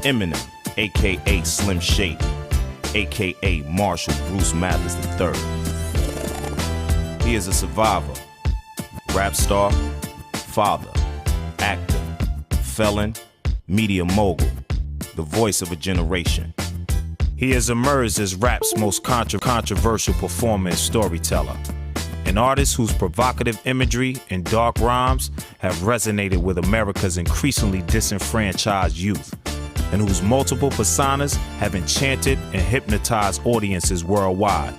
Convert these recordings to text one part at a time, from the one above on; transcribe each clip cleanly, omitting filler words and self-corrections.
Eminem, a.k.a. Slim Shady, a.k.a. Marshall Bruce Mathers III. He is a survivor, rap star, father, actor, felon, media mogul, the voice of a generation. He has emerged as rap's most controversial performer and storyteller, an artist whose provocative imagery and dark rhymes have resonated with America's increasingly disenfranchised youth, and whose multiple personas have enchanted and hypnotized audiences worldwide.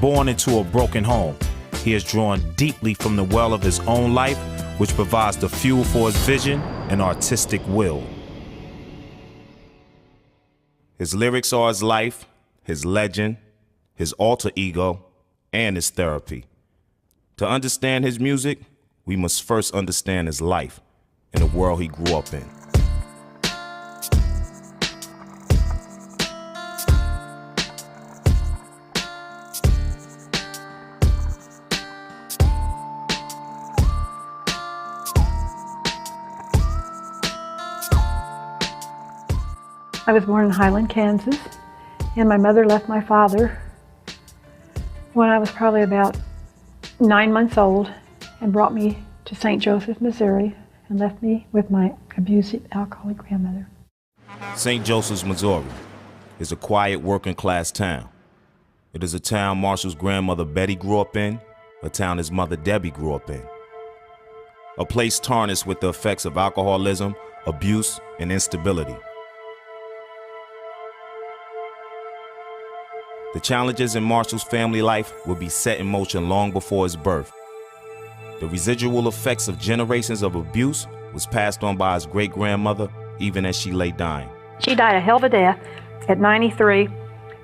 Born into a broken home, he has drawn deeply from the well of his own life, which provides the fuel for his vision and artistic will. His lyrics are his life, his legend, his alter ego, and his therapy. To understand his music, we must first understand his life and the world he grew up in. I was born in Highland, Kansas, and my mother left my father when I was probably about 9 months old and brought me to St. Joseph, Missouri, and left me with my abusive alcoholic grandmother. St. Joseph's, Missouri is a quiet working-class town. It is a town Marshall's grandmother Betty grew up in, a town his mother Debbie grew up in. A place tarnished with the effects of alcoholism, abuse, and instability. The challenges in Marshall's family life would be set in motion long before his birth. The residual effects of generations of abuse was passed on by his great-grandmother even as she lay dying. She died a hell of a death at 93,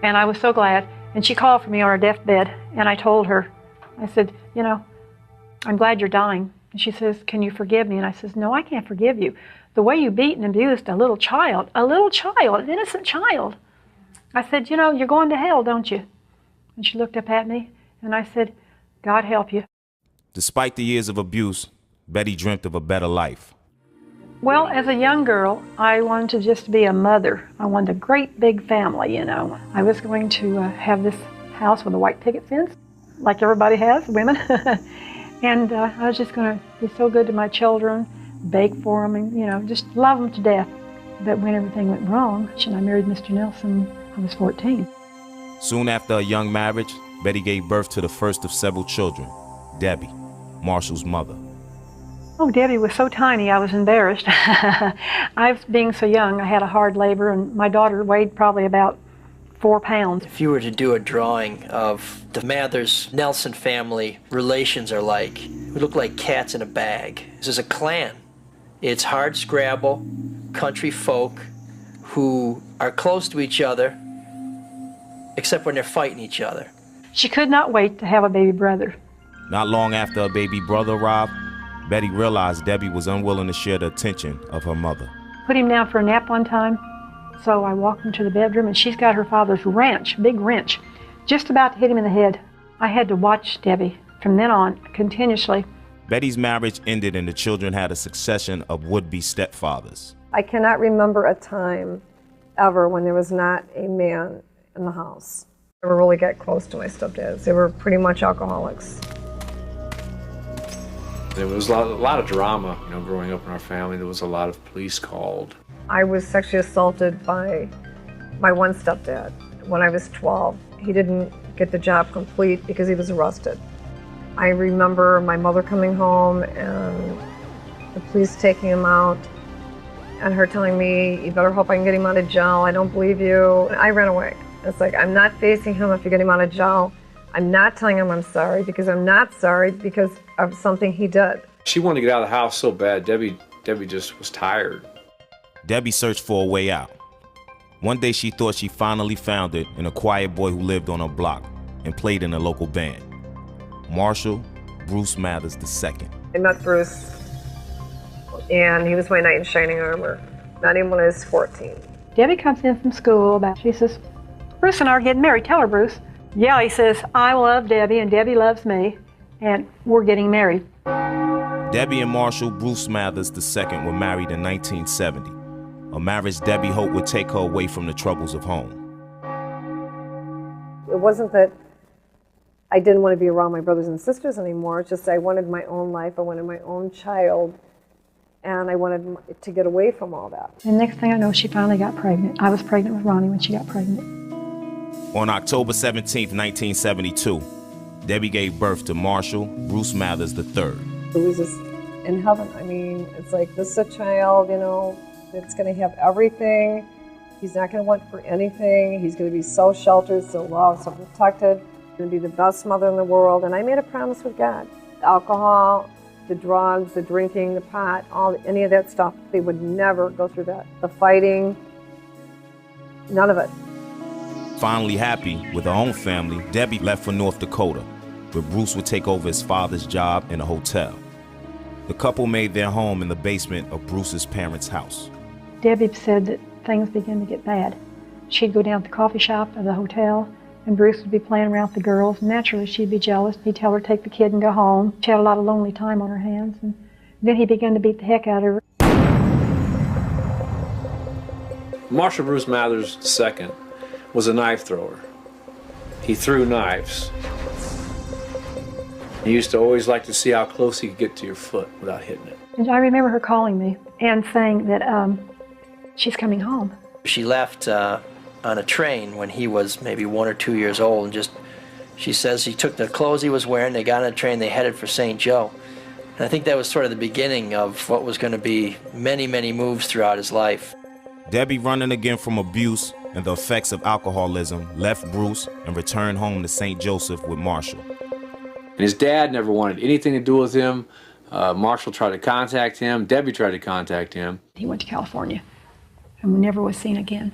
and I was so glad. And she called for me on her deathbed, and I told her, I said, you know, I'm glad you're dying. And she says, can you forgive me? And I says, no, I can't forgive you. The way you beat and abused a little child, an innocent child. I said, you know, you're going to hell, don't you? And she looked up at me, and I said, God help you. Despite the years of abuse, Betty dreamt of a better life. Well, as a young girl, I wanted to just be a mother. I wanted a great big family, you know. I was going to have this house with a white picket fence, like everybody has, women. And I was just going to be so good to my children, bake for them, and, you know, just love them to death. But when everything went wrong, and I married Mr. Nelson, I was 14. Soon after a young marriage, Betty gave birth to the first of several children, Debbie, Marshall's mother. Oh, Debbie was so tiny, I was embarrassed. I was being so young, I had a hard labor, and my daughter weighed probably about 4 pounds. If you were to do a drawing of the Mathers-Nelson family relations are like, it would look like cats in a bag. This is a clan. It's hard scrabble, country folk who are close to each other, except when they're fighting each other. She could not wait to have a baby brother. Not long after a baby brother arrived, Betty realized Debbie was unwilling to share the attention of her mother. Put him down for a nap one time, so I walked into the bedroom, and she's got her father's wrench, big wrench, just about to hit him in the head. I had to watch Debbie from then on, continuously. Betty's marriage ended and the children had a succession of would-be stepfathers. I cannot remember a time ever when there was not a man in the house. I never really got close to my stepdads. They were pretty much alcoholics. There was a lot of drama, you know, growing up in our family. There was a lot of police called. I was sexually assaulted by my one stepdad when I was 12. He didn't get the job complete because he was arrested. I remember my mother coming home and the police taking him out and her telling me, you better hope I can get him out of jail. I don't believe you. And I ran away. It's like, I'm not facing him if you get him out of jail. I'm not telling him I'm sorry because I'm not sorry because of something he did. She wanted to get out of the house so bad. Debbie just was tired. Debbie searched for a way out. One day she thought she finally found it in a quiet boy who lived on her block and played in a local band, Marshall Bruce Mathers II. I met Bruce, and he was my knight in shining armor. Met him when I was 14. Debbie comes in from school, she says, Bruce and I are getting married. Tell her, Bruce. Yeah, he says, I love Debbie and Debbie loves me, and we're getting married. Debbie and Marshall Bruce Mathers II were married in 1970. a marriage Debbie hoped would take her away from the troubles of home. It wasn't that I didn't want to be around my brothers and sisters anymore. It's just I wanted my own life. I wanted my own child. And I wanted to get away from all that. And next thing I know, she finally got pregnant. I was pregnant with Ronnie when she got pregnant. On October 17, 1972, Debbie gave birth to Marshall Bruce Mathers III. It was just in heaven. I mean, it's like, this is a child, you know, that's going to have everything. He's not going to want for anything. He's going to be so sheltered, so loved, so protected. He's going to be the best mother in the world. And I made a promise with God. The alcohol, the drugs, the drinking, the pot, any of that stuff, they would never go through that. The fighting, none of it. Finally happy with her own family, Debbie left for North Dakota, where Bruce would take over his father's job in a hotel. The couple made their home in the basement of Bruce's parents' house. Debbie said that things began to get bad. She'd go down to the coffee shop of the hotel, and Bruce would be playing around with the girls. Naturally, she'd be jealous. He'd tell her to take the kid and go home. She had a lot of lonely time on her hands. And then he began to beat the heck out of her. Marshall Bruce Mathers II was a knife thrower. He threw knives. He used to always like to see how close he could get to your foot without hitting it. And I remember her calling me and saying that she's coming home. She left on a train when he was maybe 1 or 2 years old, and she says he took the clothes he was wearing, they got on a train, they headed for St. Joe. And I think that was sort of the beginning of what was going to be many, many moves throughout his life. Debbie, running again from abuse and the effects of alcoholism, left Bruce and returned home to St. Joseph with Marshall. And his dad never wanted anything to do with him. Marshall tried to contact him. Debbie tried to contact him. He went to California and never was seen again.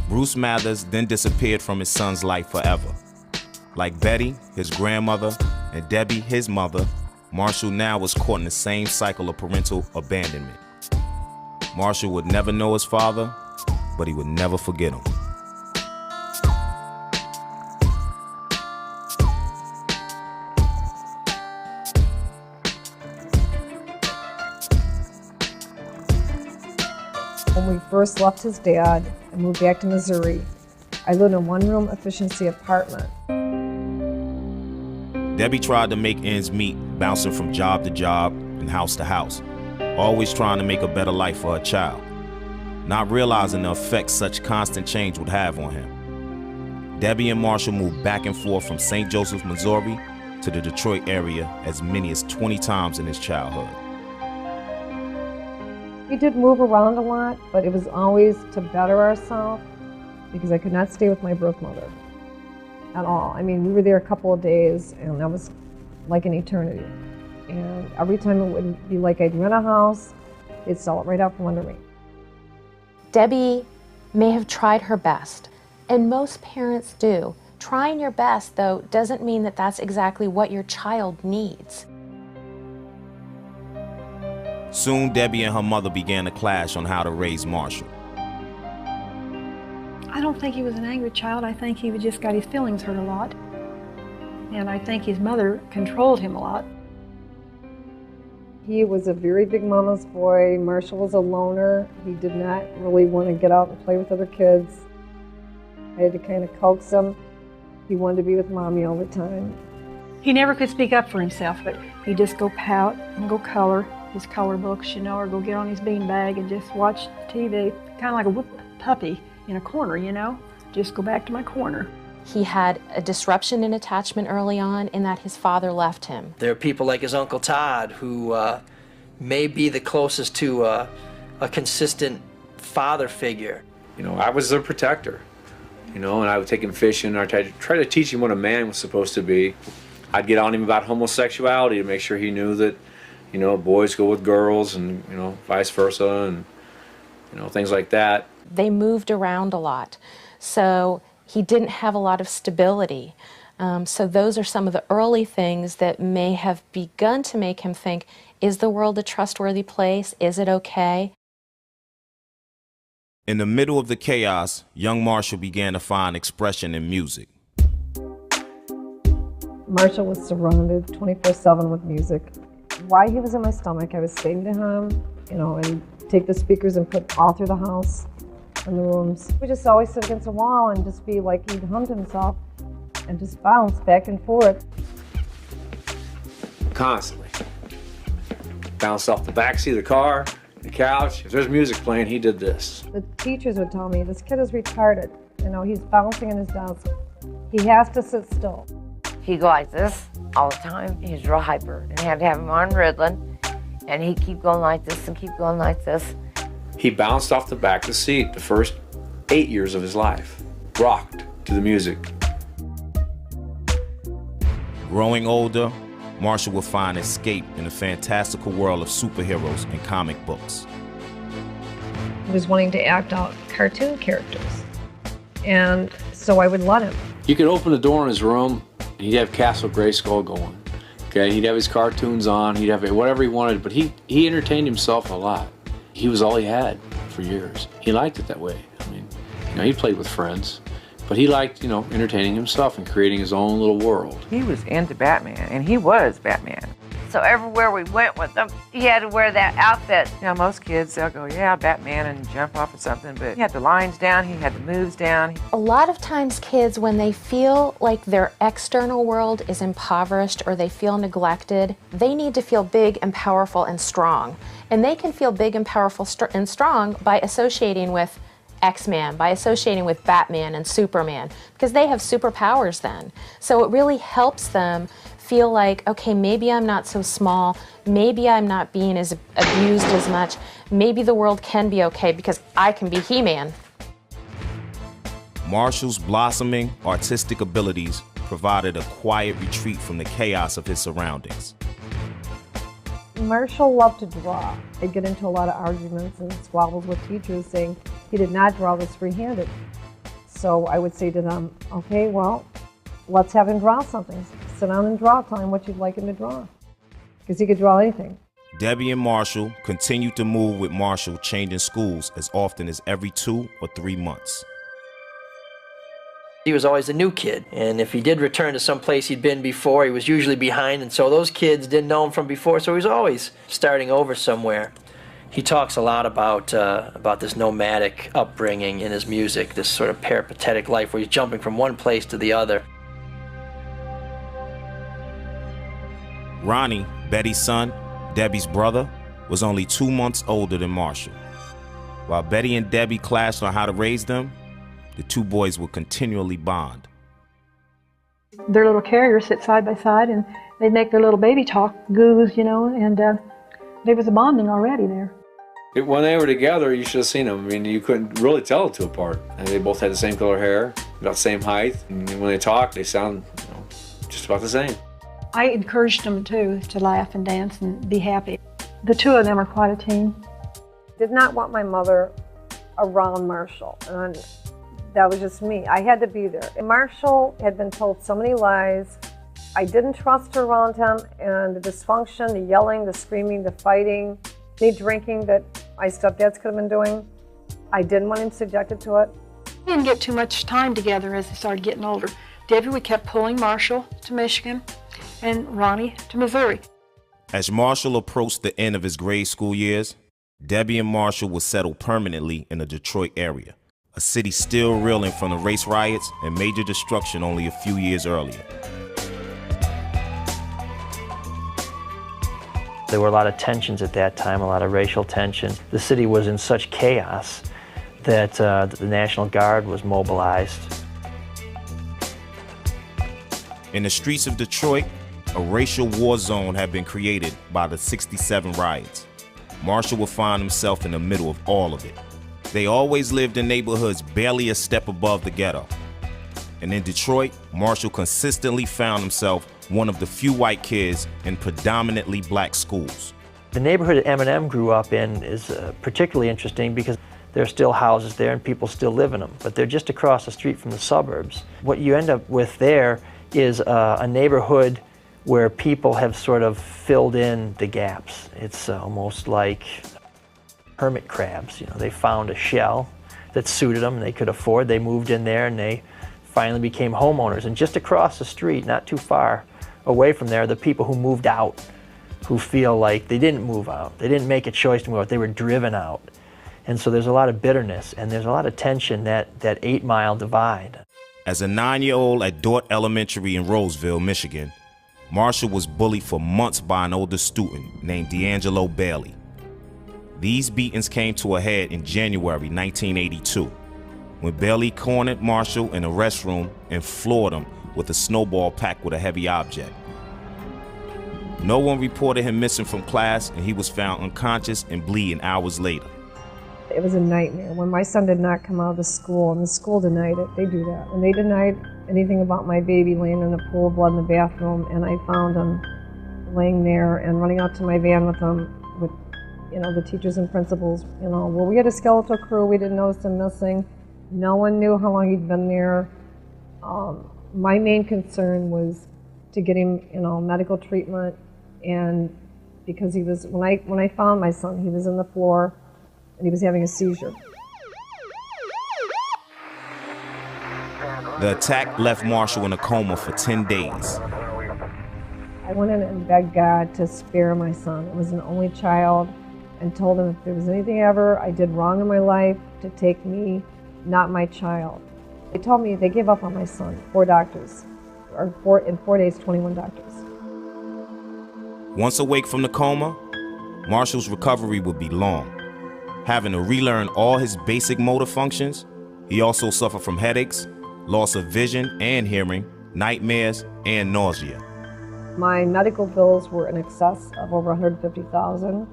Bruce Mathers then disappeared from his son's life forever. Like Betty, his grandmother, and Debbie, his mother, Marshall now was caught in the same cycle of parental abandonment. Marshall would never know his father, but he would never forget him. When we first left his dad and moved back to Missouri, I lived in a one-room efficiency apartment. Debbie tried to make ends meet, bouncing from job to job and house to house, always trying to make a better life for her child, not realizing the effects such constant change would have on him. Debbie and Marshall moved back and forth from St. Joseph, Missouri to the Detroit area as many as 20 times in his childhood. We did move around a lot, but it was always to better ourselves because I could not stay with my birth mother at all. I mean, we were there a couple of days and that was like an eternity. And every time it would be like I'd rent a house, they'd sell it right out from under me. Debbie may have tried her best, and most parents do. Trying your best, though, doesn't mean that that's exactly what your child needs. Soon, Debbie and her mother began to clash on how to raise Marshall. I don't think he was an angry child. I think he just got his feelings hurt a lot. And I think his mother controlled him a lot. He was a very big mama's boy. Marshall was a loner. He did not really want to get out and play with other kids. I had to kind of coax him. He wanted to be with Mommy all the time. He never could speak up for himself, but he'd just go pout and go color his color books, you know, or go get on his beanbag and just watch TV, kind of like a whipped puppy in a corner, you know, just go back to my corner. He had a disruption in attachment early on in that his father left him. There are people like his Uncle Todd who may be the closest to a consistent father figure. You know, I was their protector, you know, and I would take him fishing, or try to teach him what a man was supposed to be. I'd get on him about homosexuality to make sure he knew that, you know, boys go with girls and, you know, vice versa and, you know, things like that. They moved around a lot, so he didn't have a lot of stability. So those are some of the early things that may have begun to make him think, is the world a trustworthy place? Is it okay? In the middle of the chaos, young Marshall began to find expression in music. Marshall was surrounded 24/7 with music. why he was in my stomach. I was saying to him, you know, and take the speakers and put all through the house in the rooms. We just always sit against a wall and just be like he'd hummed himself and just bounce back and forth. Constantly. Bounced off the backseat of the car, the couch. If there's music playing, he did this. The teachers would tell me, this kid is retarded. You know, he's bouncing in his desk. He has to sit still. He'd go like this all the time. He's real hyper. And I had to have him on Ritalin. And he'd keep going like this and keep going like this. He bounced off the back of the seat the first 8 years of his life. Rocked to the music. Growing older, Marshall would find escape in the fantastical world of superheroes and comic books. He was wanting to act out cartoon characters. And so I would let him. You could open the door in his room, and he'd have Castle Grayskull going. Okay, he'd have his cartoons on, he'd have whatever he wanted, but he entertained himself a lot. He was all he had for years. He liked it that way. I mean, you know, he played with friends, but he liked, you know, entertaining himself and creating his own little world. He was into Batman, and he was Batman. So everywhere we went with him, he had to wear that outfit. You know, most kids, they'll go, yeah, Batman, and jump off of something, but he had the lines down, he had the moves down. A lot of times kids, when they feel like their external world is impoverished or they feel neglected, they need to feel big and powerful and strong. And they can feel big and powerful and strong by associating with X-Man, by associating with Batman and Superman, because they have superpowers then. So it really helps them feel like, okay, maybe I'm not so small, maybe I'm not being as abused as much, maybe the world can be okay because I can be He-Man. Marshall's blossoming artistic abilities provided a quiet retreat from the chaos of his surroundings. Marshall loved to draw. They'd get into a lot of arguments and squabbles with teachers saying he did not draw this free-handed. So I would say to them, okay, well, let's have him draw something. Sit down and draw, tell him what you'd like him to draw. Because he could draw anything. Debbie and Marshall continued to move with Marshall changing schools as often as every 2 or 3 months. He was always a new kid, and if he did return to some place he'd been before, he was usually behind, and so those kids didn't know him from before, so he was always starting over somewhere. He talks a lot about this nomadic upbringing in his music, this sort of peripatetic life where he's jumping from one place to the other. Ronnie, Betty's son, Debbie's brother, was only 2 months older than Marshall. While Betty and Debbie clashed on how to raise them, the two boys would continually bond. Their little carriers sit side by side and they'd make their little baby talk, goos, you know, and there was a bonding already there. When they were together, you should have seen them. I mean, you couldn't really tell the two apart. And they both had the same color hair, about the same height. And when they talk, they sound, you know, just about the same. I encouraged them too to laugh and dance and be happy. The two of them are quite a team. Did not want my mother around Marshall, and that was just me. I had to be there. And Marshall had been told so many lies. I didn't trust her around him, and the dysfunction, the yelling, the screaming, the fighting, the drinking that my stepdads could have been doing, I didn't want him subjected to it. We didn't get too much time together as they started getting older. Debbie, we kept pulling Marshall to Michigan and Ronnie to Missouri. As Marshall approached the end of his grade school years, Debbie and Marshall would settle permanently in the Detroit area, a city still reeling from the race riots and major destruction only a few years earlier. There were a lot of tensions at that time, a lot of racial tension. The city was in such chaos that the National Guard was mobilized. In the streets of Detroit, a racial war zone had been created by the '67 riots. Marshall would find himself in the middle of all of it. They always lived in neighborhoods barely a step above the ghetto. And in Detroit, Marshall consistently found himself one of the few white kids in predominantly black schools. The neighborhood that Eminem grew up in is particularly interesting because there are still houses there and people still live in them, but they're just across the street from the suburbs. What you end up with there is a neighborhood where people have sort of filled in the gaps. It's almost like hermit crabs. You know, they found a shell that suited them and they could afford. They moved in there and they finally became homeowners. And just across the street, not too far away from there, the people who moved out who feel like they didn't move out. They didn't make a choice to move out. They were driven out. And so there's a lot of bitterness and there's a lot of tension, that 8 Mile divide. As a 9-year-old at Dort Elementary in Roseville, Michigan, Marshall was bullied for months by an older student named D'Angelo Bailey. These beatings came to a head in January 1982, when Bailey cornered Marshall in a restroom and floored him with a snowball packed with a heavy object. No one reported him missing from class, and he was found unconscious and bleeding hours later. It was a nightmare. When my son did not come out of the school, and the school denied it, they do that. And they denied anything about my baby laying in a pool of blood in the bathroom, and I found him laying there and running out to my van with him, with, the teachers and principals. Well, we had a skeletal crew. We didn't notice him missing. No one knew how long he'd been there. My main concern was to get him, medical treatment, and because he was, when I found my son, he was on the floor and he was having a seizure. The attack left Marshall in a coma for 10 days. I went in and begged God to spare my son. I was an only child, and told him if there was anything ever I did wrong in my life, to take me, not my child. They told me they gave up on my son, 4 doctors, in 4 days, 21 doctors. Once awake from the coma, Marshall's recovery would be long. Having to relearn all his basic motor functions, he also suffered from headaches, loss of vision and hearing, nightmares, and nausea. My medical bills were in excess of over $150,000.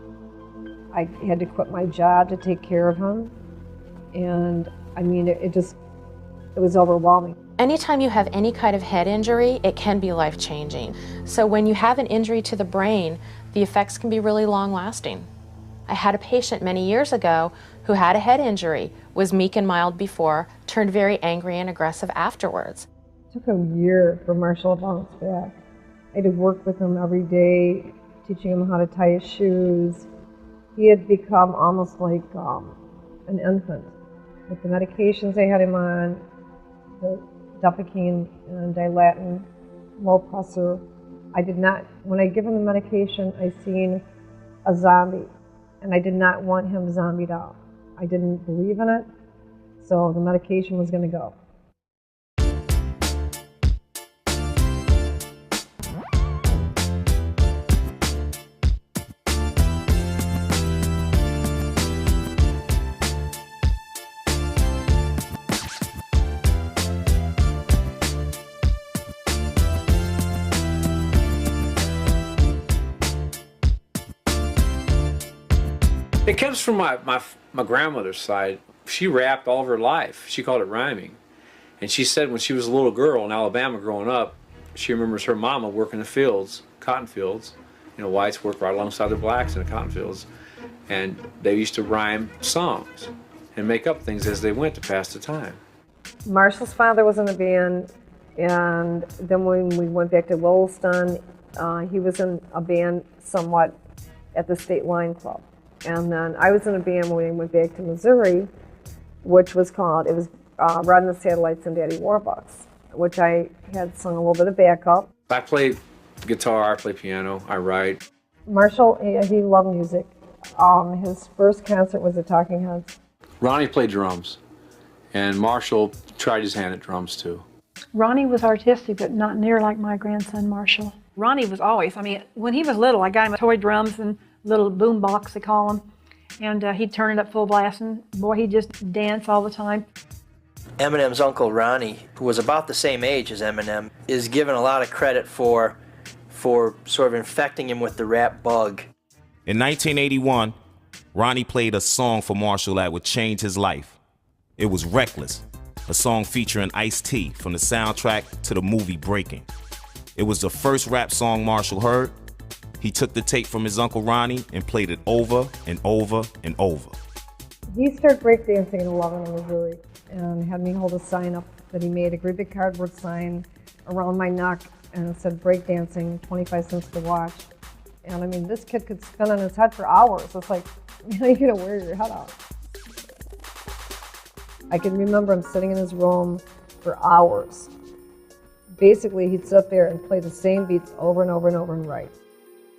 I had to quit my job to take care of him, and it was overwhelming. Anytime you have any kind of head injury, it can be life-changing. So when you have an injury to the brain, the effects can be really long-lasting. I had a patient many years ago who had a head injury, was meek and mild before, turned very angry and aggressive afterwards. It took a year for Marshall to bounce back. I had to work with him every day, teaching him how to tie his shoes. He had become almost like an infant. With the medications I had him on, the Depakine and Dilatin, low pressor, when I give him the medication, I seen a zombie, and I did not want him zombied out. I didn't believe in it, so the medication was going to go. It comes from my grandmother's side. She rapped all of her life. She called it rhyming. And she said when she was a little girl in Alabama growing up, she remembers her mama working the fields, cotton fields. Whites work right alongside the blacks in the cotton fields. And they used to rhyme songs and make up things as they went to pass the time. Marshall's father was in a band, and then when we went back to Williston, he was in a band somewhat at the State Line Club. And then I was in a band when we went back to Missouri, which was called, Riding the Satellites and Daddy Warbucks, which I had sung a little bit of backup. I play guitar, I play piano, I write. Marshall, he loved music. His first concert was the Talking Heads. Ronnie played drums, and Marshall tried his hand at drums too. Ronnie was artistic, but not near like my grandson, Marshall. Ronnie was always, when he was little, I got him toy drums and little boom box, they call them, and he'd turn it up full blast, and boy, he'd just dance all the time. Eminem's uncle Ronnie, who was about the same age as Eminem, is given a lot of credit for sort of infecting him with the rap bug. In 1981, Ronnie played a song for Marshall that would change his life. It was Reckless, a song featuring Ice-T from the soundtrack to the movie Breaking. It was the first rap song Marshall heard. He took the tape from his uncle Ronnie and played it over and over and over. He started breakdancing in 11 in Missouri and had me hold a sign up that he made, a great big cardboard sign around my neck, and it said breakdancing, 25 cents to watch. And this kid could spin on his head for hours. It's like, how are you gonna wear your head out? I can remember him sitting in his room for hours. Basically, he'd sit up there and play the same beats over and over and over and write.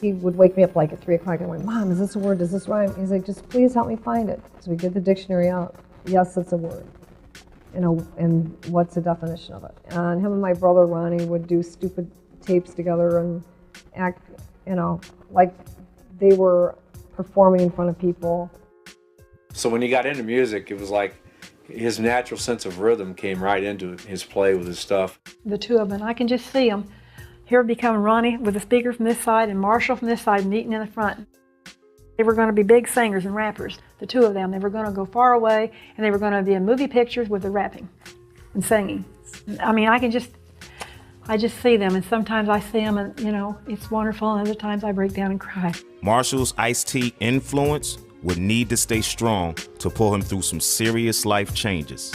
He would wake me up like at 3 o'clock and I went, Mom, is this a word? Does this rhyme? He's like, just please help me find it. So we get the dictionary out. Yes, it's a word. And what's the definition of it? And him and my brother Ronnie would do stupid tapes together and act, like they were performing in front of people. So when he got into music, it was like his natural sense of rhythm came right into his play with his stuff. The two of them, I can just see them. Here become Ronnie with the speaker from this side and Marshall from this side and Eaton in the front. They were going to be big singers and rappers, the two of them. They were going to go far away and they were going to be in movie pictures with the rapping and singing. I mean, I just see them, and sometimes I see them and, it's wonderful, and other times I break down and cry. Marshall's Ice-T influence would need to stay strong to pull him through some serious life changes.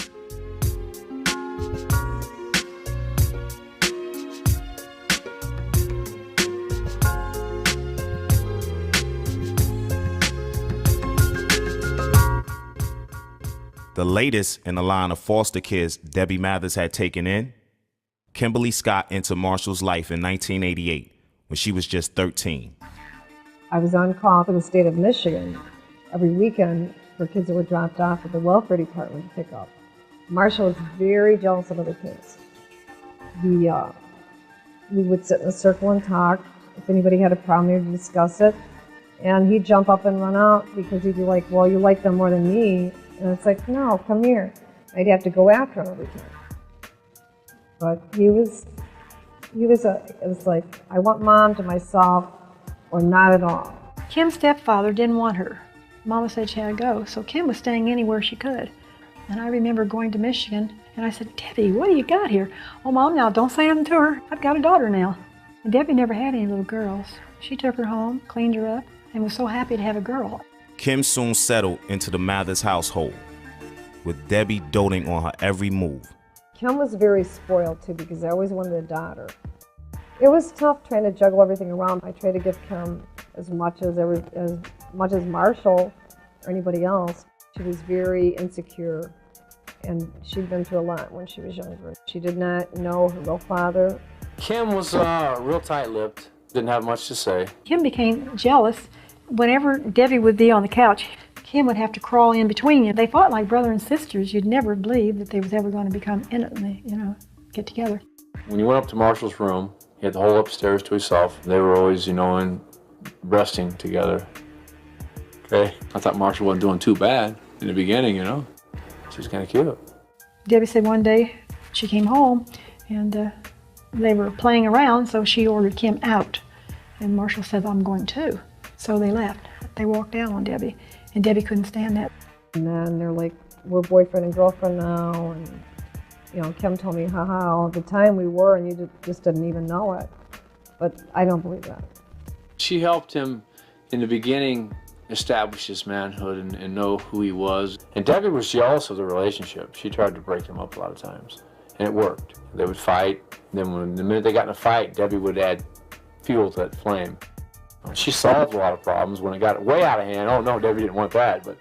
The latest in the line of foster kids Debbie Mathers had taken in, Kimberly Scott entered Marshall's life in 1988 when she was just 13. I was on call for the state of Michigan every weekend for kids that were dropped off at the welfare department to pick up. Marshall was very jealous of other kids. We would sit in a circle and talk. If anybody had a problem, we would discuss it. And he'd jump up and run out because he'd be like, well, you like them more than me. And it's like, no, come here. I'd have to go after him every time. But it was like, I want Mom to myself or not at all. Kim's stepfather didn't want her. Mama said she had to go, so Kim was staying anywhere she could. And I remember going to Michigan, and I said, Debbie, what do you got here? Oh, Mom, now don't say anything to her. I've got a daughter now. And Debbie never had any little girls. She took her home, cleaned her up, and was so happy to have a girl. Kim soon settled into the Mathers household, with Debbie doting on her every move. Kim was very spoiled too because I always wanted a daughter. It was tough trying to juggle everything around. I tried to give Kim as much as Marshall or anybody else. She was very insecure, and she'd been through a lot when she was younger. She did not know her real father. Kim was real tight-lipped, didn't have much to say. Kim became jealous. Whenever Debbie would be on the couch, Kim would have to crawl in between you. They fought like brother and sisters. You'd never believe that they was ever going to become intimately, get together. When you went up to Marshall's room, he had the whole upstairs to himself. They were always, in resting together. Okay? I thought Marshall wasn't doing too bad in the beginning, She was kind of cute. Debbie said one day she came home and they were playing around, so she ordered Kim out. And Marshall said, I'm going too. So they left. They walked out on Debbie, and Debbie couldn't stand that. And then they're like, we're boyfriend and girlfriend now, and Kim told me how all the time we were, and you just didn't even know it. But I don't believe that. She helped him in the beginning establish his manhood and know who he was. And Debbie was jealous of the relationship. She tried to break them up a lot of times, and it worked. They would fight. Then the minute they got in a fight, Debbie would add fuel to that flame. She solved a lot of problems. When it got way out of hand, oh no, Debbie didn't want that, but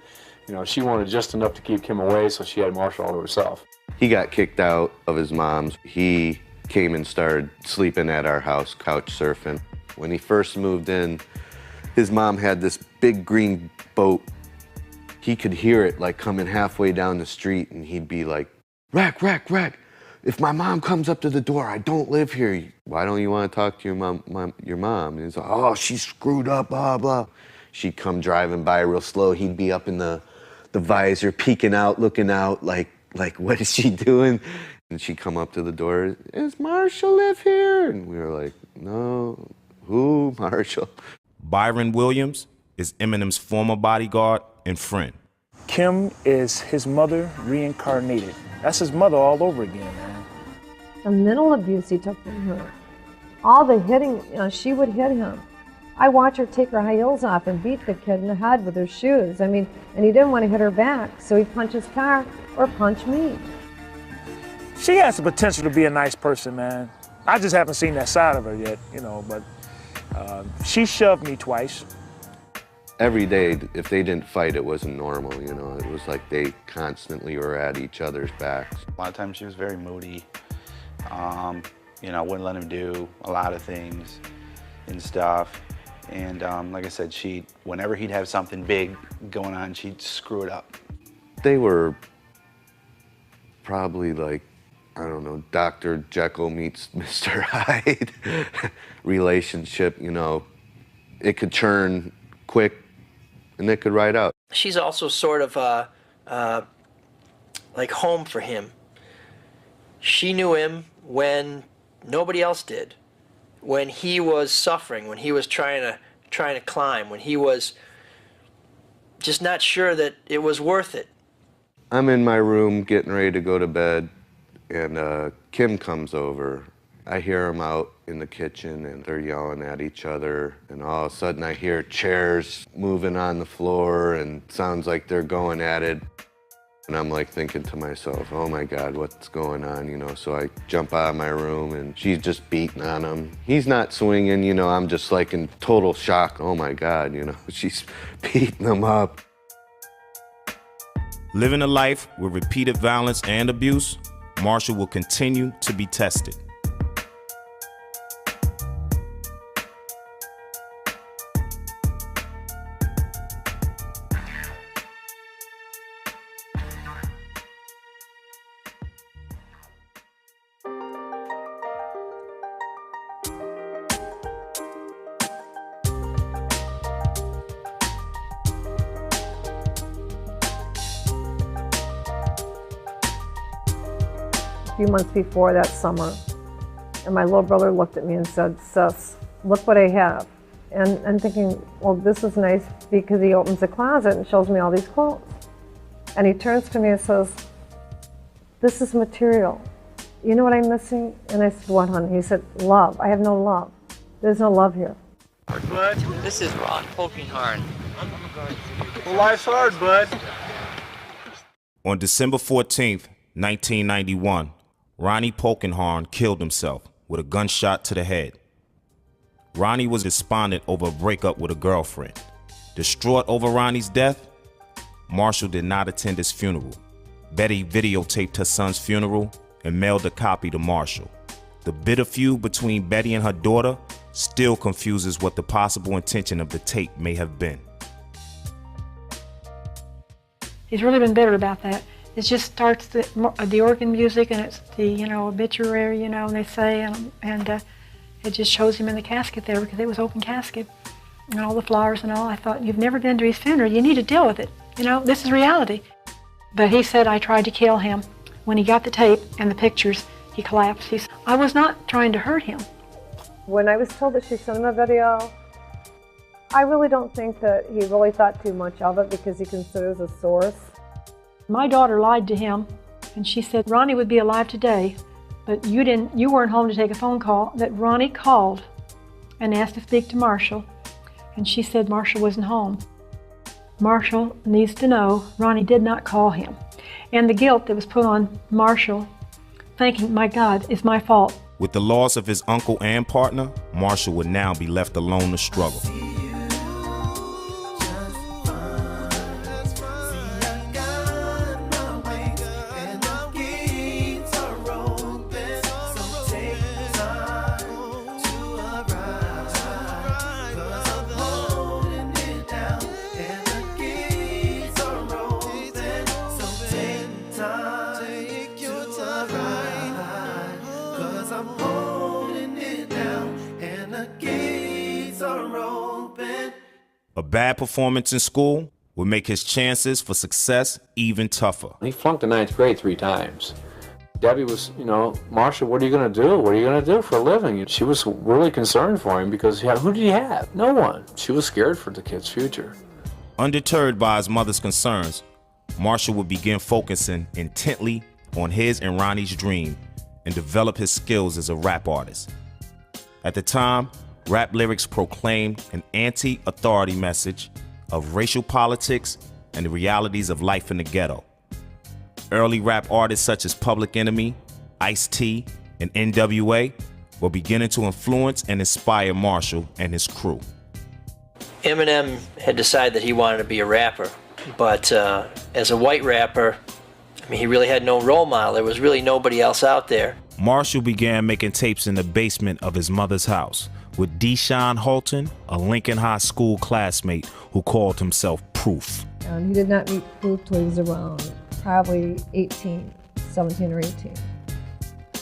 she wanted just enough to keep Kim away, so she had Marshall all to herself. He got kicked out of his mom's. He came and started sleeping at our house, couch surfing. When he first moved in, his mom had this big green boat. He could hear it like coming halfway down the street, and he'd be like, "Rack, rack, rack. If my mom comes up to the door, I don't live here. Why don't you want to talk to your mom? And he's like, oh, she's screwed up, blah, blah. She'd come driving by real slow. He'd be up in the visor, peeking out, looking out, like, what is she doing? And she'd come up to the door, does Marshall live here? And we were like, no, who, Marshall? Byron Williams is Eminem's former bodyguard and friend. Kim is his mother reincarnated. That's his mother all over again, man. The mental abuse he took from her, all the hitting, she would hit him. I watch her take her high heels off and beat the kid in the head with her shoes. And he didn't want to hit her back, so he'd punch his car or punch me. She has the potential to be a nice person, man. I just haven't seen that side of her yet, but she shoved me twice. Every day, if they didn't fight, it wasn't normal, It was like they constantly were at each other's backs. A lot of times she was very moody. Wouldn't let him do a lot of things and stuff. And like I said, whenever he'd have something big going on, she'd screw it up. They were probably like, I don't know, Dr. Jekyll meets Mr. Hyde relationship, you know. It could churn quick and it could ride out. She's also sort of like home for him. She knew him when nobody else did. When he was suffering, when he was trying to climb, when he was just not sure that it was worth it. I'm in my room getting ready to go to bed, and Kim comes over. I hear them out in the kitchen, and they're yelling at each other, and all of a sudden I hear chairs moving on the floor, and sounds like they're going at it. And I'm like thinking to myself, oh my God, what's going on, you know? So I jump out of my room and she's just beating on him. He's not swinging, you know, I'm just like in total shock. Oh my God, you know, she's beating him up. Living a life with repeated violence and abuse, Marshall will continue to be tested. A few months before that summer, and my little brother looked at me and said, "Sis, look what I have." And I'm thinking, well, this is nice, because he opens a closet and shows me all these clothes. And he turns to me and says, "This is material. You know what I'm missing?" And I said, "What, honey?" He said, "Love. I have no love. There's no love here." Bud, this is Ron Polkinghorn. Well, life's hard, bud. On December 14th, 1991, Ronnie Polkinghorn killed himself with a gunshot to the head. Ronnie was despondent over a breakup with a girlfriend. Distraught over Ronnie's death, Marshall did not attend his funeral. Betty videotaped her son's funeral and mailed a copy to Marshall. The bitter feud between Betty and her daughter still confuses what the possible intention of the tape may have been. He's really been bitter about that. It just starts the organ music, and it's the, you know, obituary, you know, and they say, and it just shows him in the casket there, because it was open casket, and all the flowers and all. I thought, you've never been to his funeral. You need to deal with it. You know, this is reality. But he said I tried to kill him. When he got the tape and the pictures, he collapsed. He said, I was not trying to hurt him. When I was told that she sent him a video, I really don't think that he really thought too much of it, because he considers a source. My daughter lied to him, and she said Ronnie would be alive today, but you weren't home to take a phone call. That Ronnie called and asked to speak to Marshall, and she said Marshall wasn't home. Marshall needs to know Ronnie did not call him. And the guilt that was put on Marshall, thinking, my God, it's my fault. With the loss of his uncle and partner, Marshall would now be left alone to struggle. A bad performance in school would make his chances for success even tougher. He flunked the 9th grade 3 times. Debbie was, you know, Marshall, what are you going to do? What are you going to do for a living? She was really concerned for him, because who did he have? No one. She was scared for the kid's future. Undeterred by his mother's concerns, Marshall would begin focusing intently on his and Ronnie's dream and develop his skills as a rap artist. At the time, rap lyrics proclaimed an anti-authority message of racial politics and the realities of life in the ghetto. Early rap artists such as Public Enemy, Ice-T, and NWA were beginning to influence and inspire Marshall and his crew. Eminem had decided that he wanted to be a rapper, but as a white rapper, I mean, he really had no role model. There was really nobody else out there. Marshall began making tapes in the basement of his mother's house with Deshaun Halton, a Lincoln High School classmate who called himself Proof. And he did not meet Proof till he was around probably 17 or 18.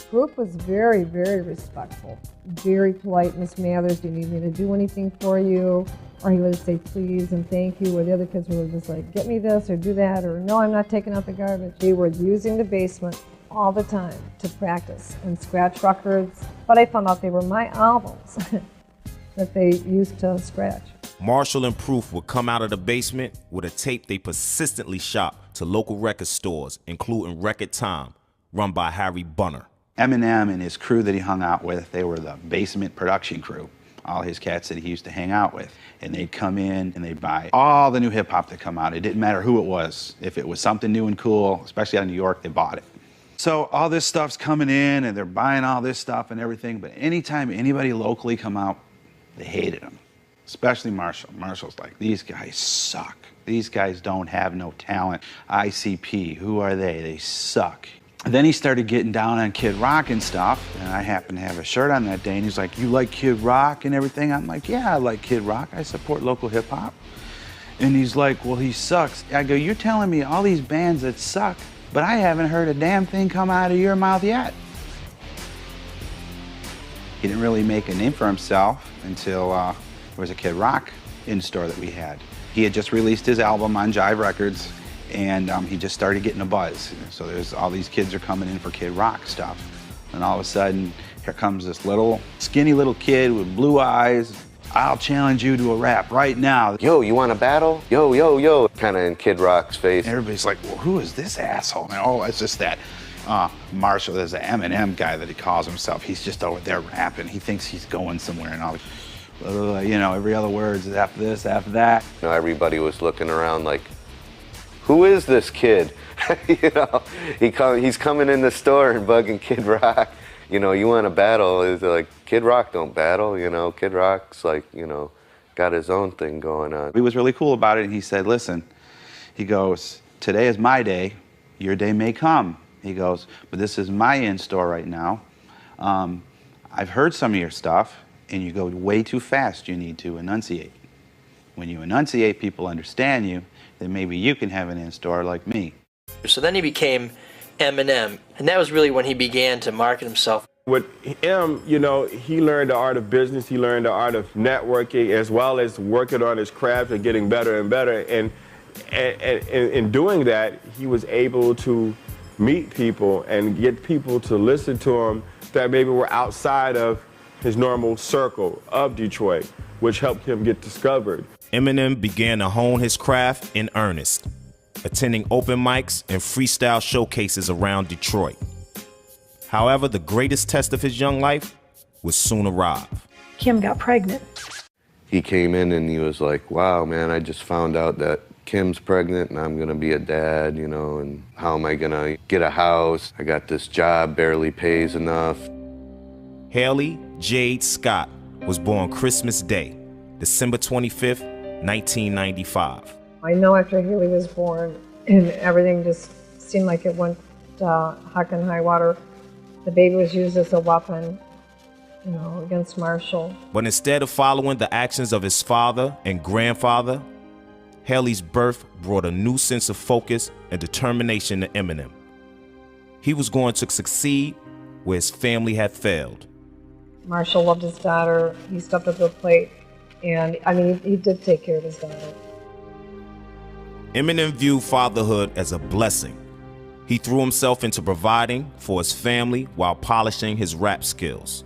Proof was very, very respectful, very polite. Miss Mathers, do you need me to do anything for you? Or he would say please and thank you, or the other kids were just like, get me this or do that, or no, I'm not taking out the garbage. They were using the basement all the time to practice and scratch records, but I found out they were my albums that they used to scratch. Marshall and Proof would come out of the basement with a tape they persistently shopped to local record stores, including Record Time, run by Harry Bunner. Eminem and his crew that he hung out with, they were the basement production crew. All his cats that he used to hang out with. And they'd come in and they'd buy all the new hip hop that come out. It didn't matter who it was. If it was something new and cool, especially out of New York, they bought it. So all this stuff's coming in and they're buying all this stuff and everything, but anytime anybody locally come out, they hated him. Especially Marshall. Marshall's like, these guys suck. These guys don't have no talent. ICP, who are they? They suck. And then he started getting down on Kid Rock and stuff, and I happened to have a shirt on that day, and he's like, you like Kid Rock and everything? I'm like, yeah, I like Kid Rock. I support local hip hop. And he's like, well, he sucks. I go, you're telling me all these bands that suck, but I haven't heard a damn thing come out of your mouth yet. He didn't really make a name for himself until there was a Kid Rock in-store that we had. He had just released his album on Jive Records, and he just started getting a buzz. So there's all these kids are coming in for Kid Rock stuff. And all of a sudden, here comes this little, skinny little kid with blue eyes. I'll challenge you to a rap right now. Yo, you want to battle? Yo, yo, yo. Kind of in Kid Rock's face. And everybody's like, well, who is this asshole? And, oh, it's just that Marshall, there's an Eminem guy that he calls himself. He's just over there rapping. He thinks he's going somewhere and all. You know, every other word's after this, after that. You know, everybody was looking around like, who is this kid? You know, he's coming in the store and bugging Kid Rock. You know, you want to battle? Is like, Kid Rock don't battle, you know. Kid Rock's like, you know, got his own thing going on. He was really cool about it, and he said, listen, he goes, today is my day, your day may come. He goes, but this is my in-store right now. I've heard some of your stuff, and you go way too fast. You need to enunciate. When you enunciate, people understand you. Then maybe you can have an in-store like me. So then he became Eminem, and that was really when he began to market himself. With him, you know, he learned the art of business, he learned the art of networking, as well as working on his craft and getting better and better. And in doing that, he was able to meet people and get people to listen to him that maybe were outside of his normal circle of Detroit, which helped him get discovered. Eminem began to hone his craft in earnest, attending open mics and freestyle showcases around Detroit. However, the greatest test of his young life would soon arrive. Kim got pregnant. He came in and he was like, wow, man, I just found out that Kim's pregnant and I'm gonna be a dad, you know, and how am I gonna get a house? I got this job, barely pays enough. Haley Jade Scott was born Christmas Day, December 25th, 1995. I know after Haley was born and everything just seemed like it went heck and high water, the baby was used as a weapon, you know, against Marshall. But instead of following the actions of his father and grandfather, Haley's birth brought a new sense of focus and determination to Eminem. He was going to succeed where his family had failed. Marshall loved his daughter. He stepped up to the plate, and I mean, he did take care of his daughter. Eminem viewed fatherhood as a blessing. He threw himself into providing for his family while polishing his rap skills.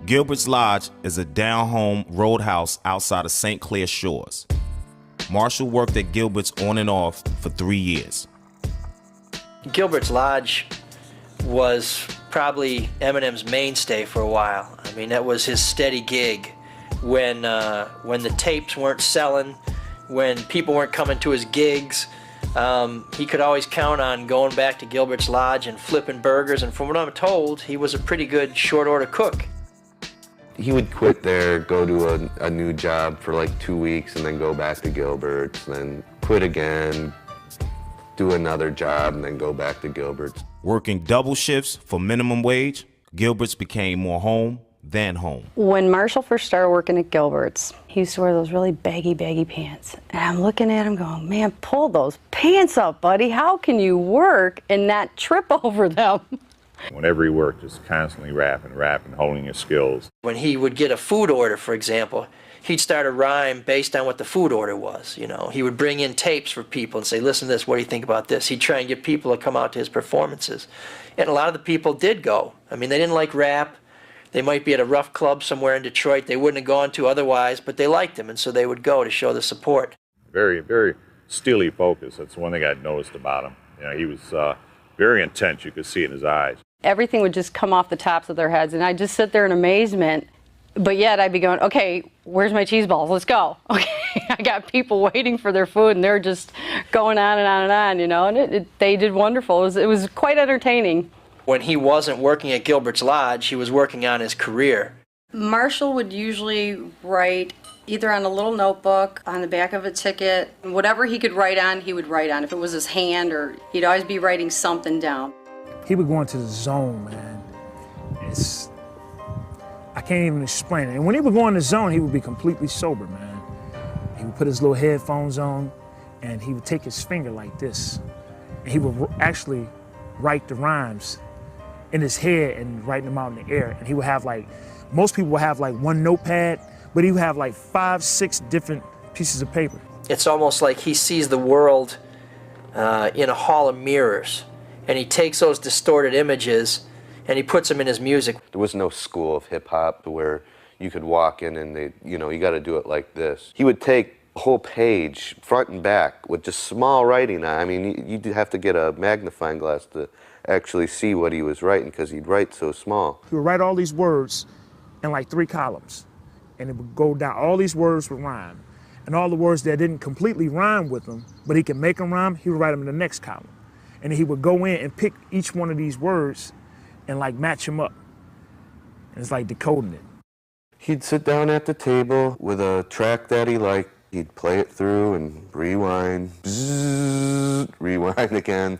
Gilbert's Lodge is a down-home roadhouse outside of St. Clair Shores. Marshall worked at Gilbert's on and off for 3 years. Gilbert's Lodge was probably Eminem's mainstay for a while. I mean, that was his steady gig. When the tapes weren't selling, when people weren't coming to his gigs, He could always count on going back to Gilbert's Lodge and flipping burgers, and from what I'm told, he was a pretty good short order cook. He would quit there, go to a new job for like 2 weeks, and then go back to Gilbert's, then quit again, do another job, and then go back to Gilbert's. Working double shifts for minimum wage, Gilbert's became more home than home. When Marshall first started working at Gilbert's, he used to wear those really baggy pants. And I'm looking at him going, man, pull those pants up, buddy. How can you work and not trip over them? Whenever he worked, just constantly rapping, honing his skills. When he would get a food order, for example, he'd start a rhyme based on what the food order was, you know. He would bring in tapes for people and say, listen to this, what do you think about this? He'd try and get people to come out to his performances. And a lot of the people did go. I mean, they didn't like rap. They might be at a rough club somewhere in Detroit they wouldn't have gone to otherwise, but they liked him, and so they would go to show the support. Very, very steely focused. That's one thing I noticed about him. You know, he was very intense. You could see it in his eyes. Everything would just come off the tops of their heads, and I'd just sit there in amazement. But yet I'd be going, okay, where's my cheese balls? Let's go. Okay, I got people waiting for their food, and they're just going on and on and on, you know, and they did wonderful. It was quite entertaining. When he wasn't working at Gilbert's Lodge, he was working on his career. Marshall would usually write either on a little notebook, on the back of a ticket, whatever he could write on, he would write on. If it was his hand, or he'd always be writing something down. He would go into the zone, man. I can't even explain it. And when he would go in the zone, he would be completely sober, man. He would put his little headphones on, and he would take his finger like this, and he would actually write the rhymes in his head and writing them out in the air. And he would have most people would have one notepad, but he would have 5, 6 different pieces of paper. It's almost like he sees the world in a hall of mirrors, and he takes those distorted images and he puts them in his music. There was no school of hip hop where you could walk in and you got to do it like this. He would take a whole page, front and back, with just small writing on. I mean, you'd have to get a magnifying glass to actually see what he was writing, because he'd write so small. He would write all these words in 3 columns, and it would go down. All these words would rhyme, and all the words that didn't completely rhyme with them, but he could make them rhyme, he would write them in the next column. And he would go in and pick each one of these words and match them up. And it's like decoding it. He'd sit down at the table with a track that he liked. He'd play it through and rewind, bzzz, rewind again.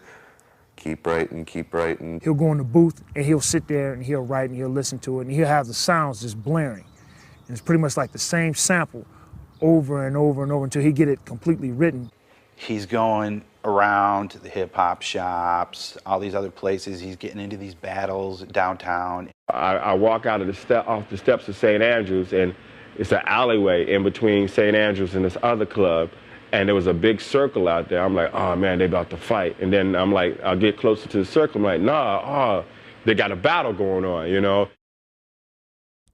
Keep writing. He'll go in the booth and he'll sit there and he'll write and he'll listen to it, and he'll have the sounds just blaring. And it's pretty much like the same sample over and over and over until he get it completely written. He's going around to the hip-hop shops, all these other places. He's getting into these battles downtown. I walk out of off the steps of St. Andrews, and it's an alleyway in between St. Andrews and this other club. And there was a big circle out there. I'm like, oh man, they about to fight. And then I'm like, I'll get closer to the circle. I'm like, nah, they got a battle going on, you know?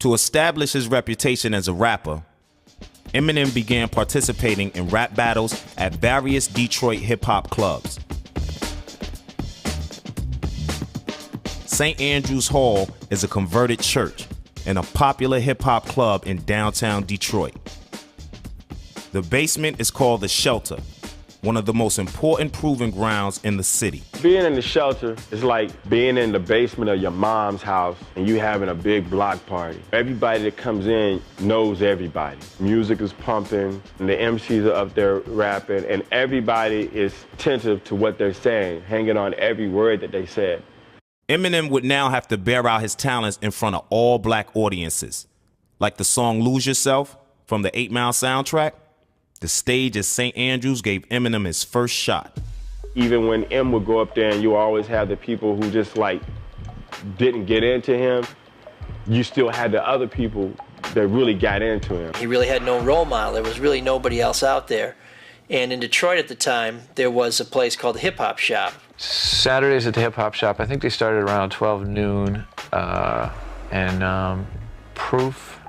To establish his reputation as a rapper, Eminem began participating in rap battles at various Detroit hip-hop clubs. St. Andrews Hall is a converted church and a popular hip-hop club in downtown Detroit. The basement is called The Shelter, one of the most important proving grounds in the city. Being in the Shelter is like being in the basement of your mom's house and you having a big block party. Everybody that comes in knows everybody. Music is pumping, and the MCs are up there rapping, and everybody is attentive to what they're saying, hanging on every word that they said. Eminem would now have to bear out his talents in front of all black audiences. Like the song Lose Yourself from the 8 Mile soundtrack, the stage at St. Andrews gave Eminem his first shot. Even when M would go up there and you always have the people who just didn't get into him, you still had the other people that really got into him. He really had no role model. There was really nobody else out there. And in Detroit at the time, there was a place called the Hip Hop Shop. Saturdays at the Hip Hop Shop, I think they started around 12 noon, and Proof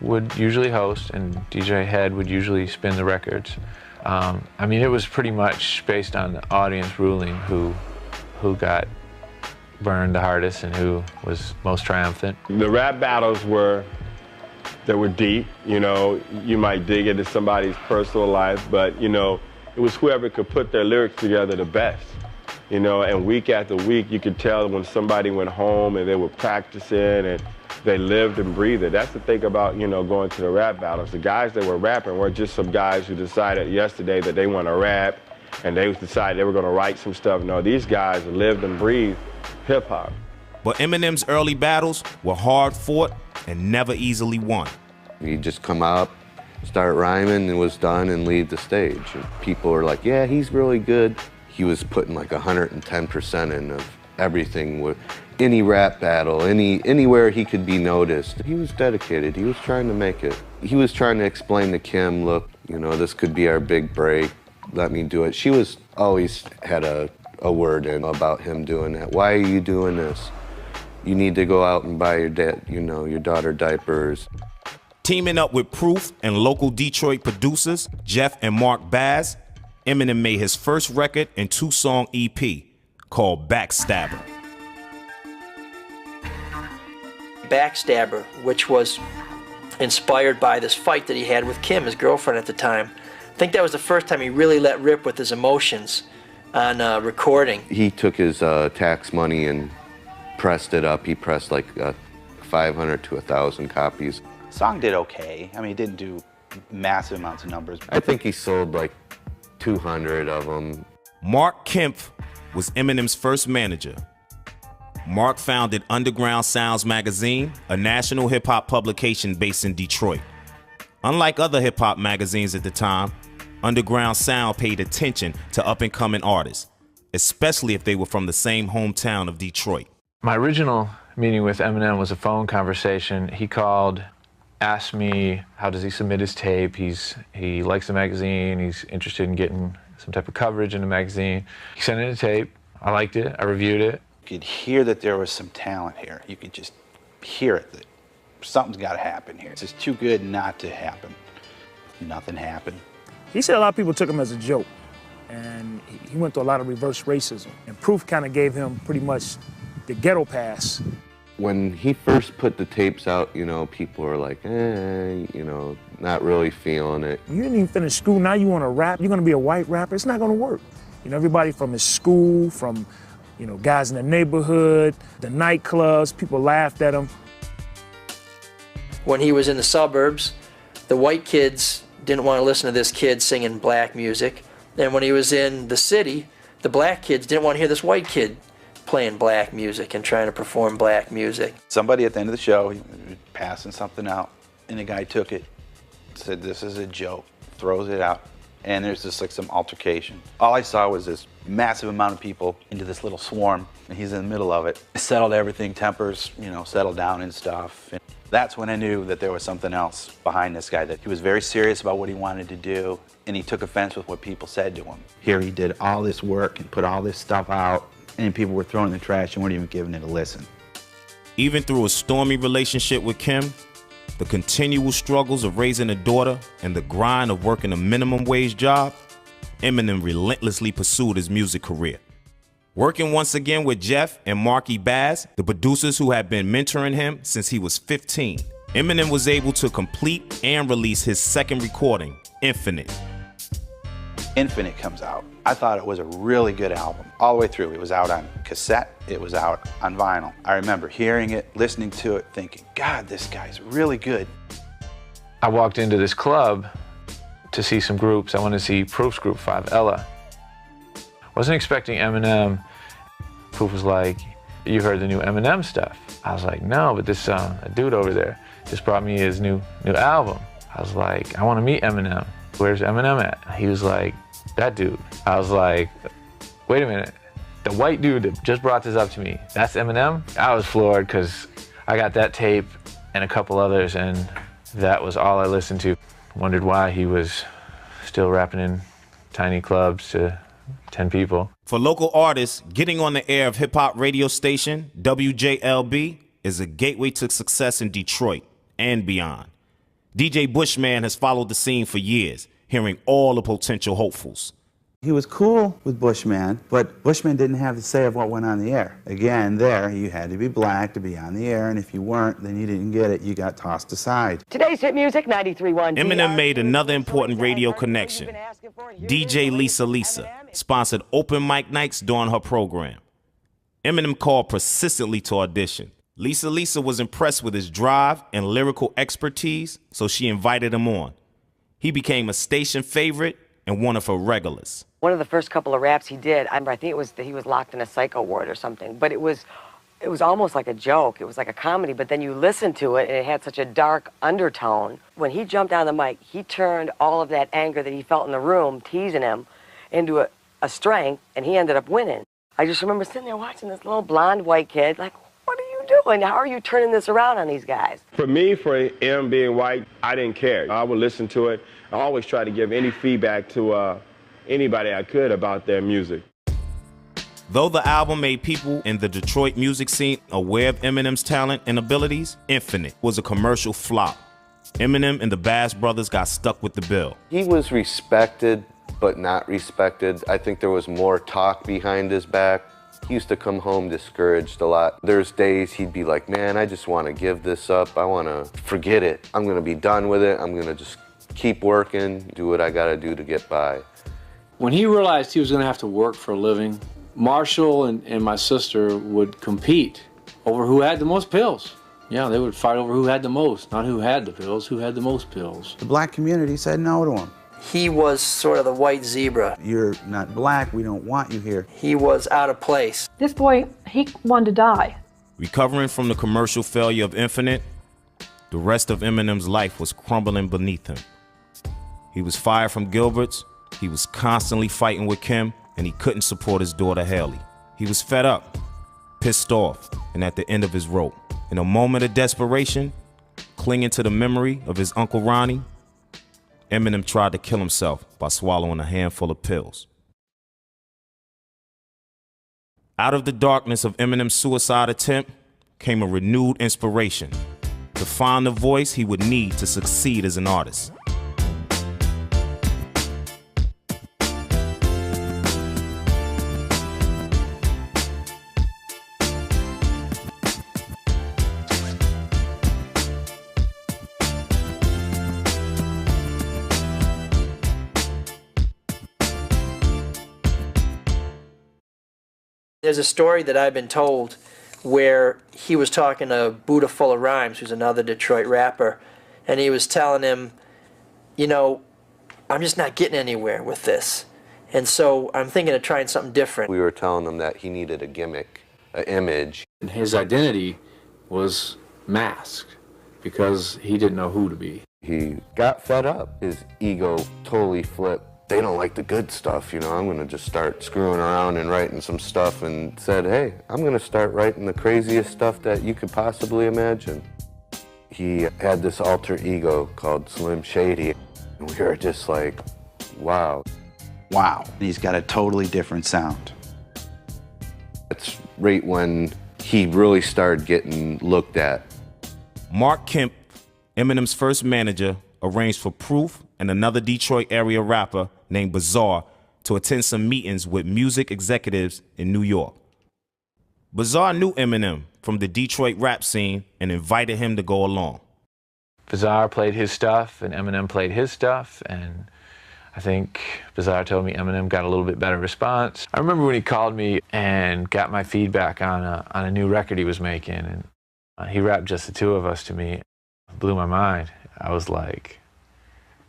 would usually host, and DJ Head would usually spin the records. I mean, it was pretty much based on the audience ruling who got burned the hardest and who was most triumphant. The rap battles were deep, you know. You might dig into somebody's personal life, but, you know, It was whoever could put their lyrics together the best. You know, and week after week, you could tell when somebody went home and they were practicing and they lived and breathed it. That's the thing about, you know, going to the rap battles. The guys that were rapping weren't just some guys who decided yesterday that they want to rap and they decided they were going to write some stuff. No, these guys lived and breathed hip-hop. But Eminem's early battles were hard fought and never easily won. He'd just come out, start rhyming, and was done and leave the stage. And people were like, yeah, he's really good. He was putting like 110% in of everything, with any rap battle, anywhere he could be noticed. He was dedicated. He was trying to make it. He was trying to explain to Kim, look, you know, this could be our big break. Let me do it. She was always had a word in about him doing that. Why are you doing this? You need to go out and buy your daughter diapers. Teaming up with Proof and local Detroit producers, Jeff and Mark Baz, Eminem made his first record and 2-song EP called Backstabber. Backstabber, which was inspired by this fight that he had with Kim, his girlfriend at the time. I think that was the first time he really let rip with his emotions on recording. He took his tax money and pressed it up. He pressed like 500 to 1,000 copies. The song did okay. I mean, it didn't do massive amounts of numbers. I think he sold like 200 of them. Mark Kempf was Eminem's first manager. Mark founded Underground Sounds magazine, a national hip-hop publication based in Detroit. Unlike other hip-hop magazines at the time, Underground Sound paid attention to up-and-coming artists, especially if they were from the same hometown of Detroit. My original meeting with Eminem was a phone conversation. He called, asked me how does he submit his tape. He likes the magazine. He's interested in getting some type of coverage in the magazine. He sent in a tape. I liked it. I reviewed it. You could hear that there was some talent here. You could just hear it, that something's got to happen here. It's just too good not to happen. Nothing happened. He said a lot of people took him as a joke, and he went through a lot of reverse racism. And Proof kind of gave him pretty much the ghetto pass. When he first put the tapes out, you know, people were like, not really feeling it. You didn't even finish school, now you want to rap, you're going to be a white rapper, it's not going to work. You know, everybody from his school, from, you know, guys in the neighborhood, the nightclubs, people laughed at him. When he was in the suburbs, the white kids didn't want to listen to this kid singing black music. And when he was in the city, the black kids didn't want to hear this white kid playing black music and trying to perform black music. Somebody at the end of the show, he was passing something out, and the guy took it, said, this is a joke, throws it out, and there's just like some altercation. All I saw was this massive amount of people into this little swarm, and he's in the middle of it. It settled everything, tempers, you know, settled down and stuff. And that's when I knew that there was something else behind this guy, that he was very serious about what he wanted to do, and he took offense with what people said to him. Here he did all this work and put all this stuff out, and people were throwing it in the trash and weren't even giving it a listen. Even through a stormy relationship with Kim, the continual struggles of raising a daughter, and the grind of working a minimum wage job, Eminem relentlessly pursued his music career. Working once again with Jeff and Marky Baz, the producers who had been mentoring him since he was 15, Eminem was able to complete and release his second recording, Infinite. Infinite comes out. I thought it was a really good album all the way through. It was out on cassette, it was out on vinyl. I remember hearing it, listening to it, thinking, God, this guy's really good. I walked into this club to see some groups. I wanted to see Proof's group, 5 Ella. Wasn't expecting Eminem. Proof was like, you heard the new Eminem stuff? I was like, no, but this a dude over there just brought me his new album. I was like, I want to meet Eminem. Where's Eminem at? He was like, that dude. I was like, wait a minute. The white dude that just brought this up to me, that's Eminem? I was floored because I got that tape and a couple others, and that was all I listened to. Wondered why he was still rapping in tiny clubs to 10 people. For local artists, getting on the air of hip-hop radio station WJLB is a gateway to success in Detroit and beyond. DJ Bushman has followed the scene for years, hearing all the potential hopefuls. He was cool with Bushman, but Bushman didn't have the say of what went on the air. Again, there, you had to be black to be on the air, and if you weren't, then you didn't get it. You got tossed aside. Today's hit music, 93.1. Eminem made another important radio connection. DJ Lisa sponsored open mic nights during her program. Eminem called persistently to audition. Lisa was impressed with his drive and lyrical expertise, so she invited him on. He became a station favorite and one of her regulars. One of the first couple of raps he did, I think it was that he was locked in a psycho ward or something, but it was almost like a joke. It was like a comedy, but then you listened to it and it had such a dark undertone. When he jumped on the mic, he turned all of that anger that he felt in the room, teasing him, into a strength, and he ended up winning. I just remember sitting there watching this little blonde white kid, like, what are you doing? How are you turning this around on these guys? For me, for him being white, I didn't care. I would listen to it. I always try to give any feedback to anybody I could about their music. Though the album made people in the Detroit music scene aware of Eminem's talent and abilities, Infinite was a commercial flop. Eminem and the Bass Brothers got stuck with the bill. He was respected, but not respected. I think there was more talk behind his back. He used to come home discouraged a lot. There's days he'd be like, man, I just want to give this up. I want to forget it. I'm going to be done with it. I'm going to just keep working, do what I got to do to get by. When he realized he was going to have to work for a living, Marshall and my sister would compete over who had the most pills. Yeah, they would fight over who had the most, not who had the pills, who had the most pills. The black community said no to him. He was sort of the white zebra. You're not black, we don't want you here. He was out of place. This boy, he wanted to die. Recovering from the commercial failure of Infinite, the rest of Eminem's life was crumbling beneath him. He was fired from Gilbert's, he was constantly fighting with Kim, and he couldn't support his daughter Haley. He was fed up, pissed off, and at the end of his rope. In a moment of desperation, clinging to the memory of his Uncle Ronnie, Eminem tried to kill himself by swallowing a handful of pills. Out of the darkness of Eminem's suicide attempt came a renewed inspiration to find the voice he would need to succeed as an artist. There's a story that I've been told where he was talking to Buddha Full of Rhymes, who's another Detroit rapper, and he was telling him, you know, I'm just not getting anywhere with this. And so I'm thinking of trying something different. We were telling him that he needed a gimmick, an image. And his identity was masked because he didn't know who to be. He got fed up. His ego totally flipped. They don't like the good stuff, you know, I'm going to just start screwing around and writing some stuff, and said, hey, I'm going to start writing the craziest stuff that you could possibly imagine. He had this alter ego called Slim Shady, and we were just like, wow. Wow, he's got a totally different sound. That's right when he really started getting looked at. Mark Kemp, Eminem's first manager, arranged for Proof and another Detroit area rapper named Bizarre to attend some meetings with music executives in New York. Bizarre knew Eminem from the Detroit rap scene and invited him to go along. Bizarre played his stuff and Eminem played his stuff, and I think Bizarre told me Eminem got a little bit better response. I remember when he called me and got my feedback on a new record he was making, and he rapped Just the Two of Us to me. It blew my mind. I was like,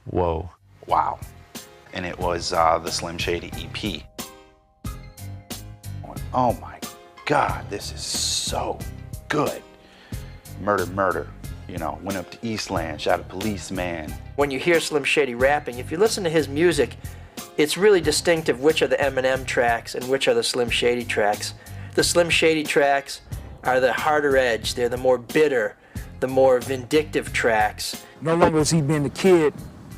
whoa. Wow. And it was the Slim Shady EP. Oh my God, this is so good. Murder. You know, went up to Eastland, shot a policeman. When you hear Slim Shady rapping, if you listen to his music, it's really distinctive which are the Eminem tracks and which are the Slim Shady tracks. The Slim Shady tracks are the harder edge. They're the more bitter, the more vindictive tracks. No longer was he being the kid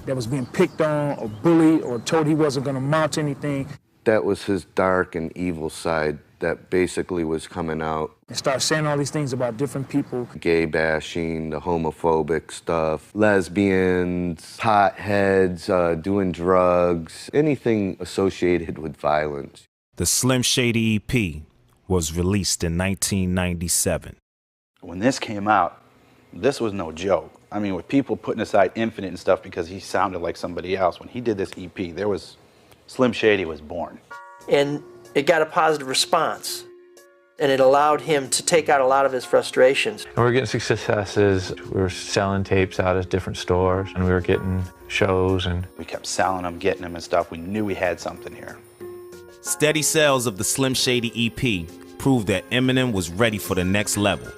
that was being picked on or bullied or told he wasn't going to amount to anything. That was his dark and evil side that basically was coming out. And start saying all these things about different people. Gay bashing, the homophobic stuff, lesbians, potheads, doing drugs, anything associated with violence. The Slim Shady EP was released in 1997. When this came out, this was no joke. I mean, with people putting aside Infinite and stuff because he sounded like somebody else, when he did this EP, Slim Shady was born. And it got a positive response. And it allowed him to take out a lot of his frustrations. And we were getting successes. We were selling tapes out at different stores, and we were getting shows. And we kept selling them, getting them and stuff. We knew we had something here. Steady sales of the Slim Shady EP proved that Eminem was ready for the next level.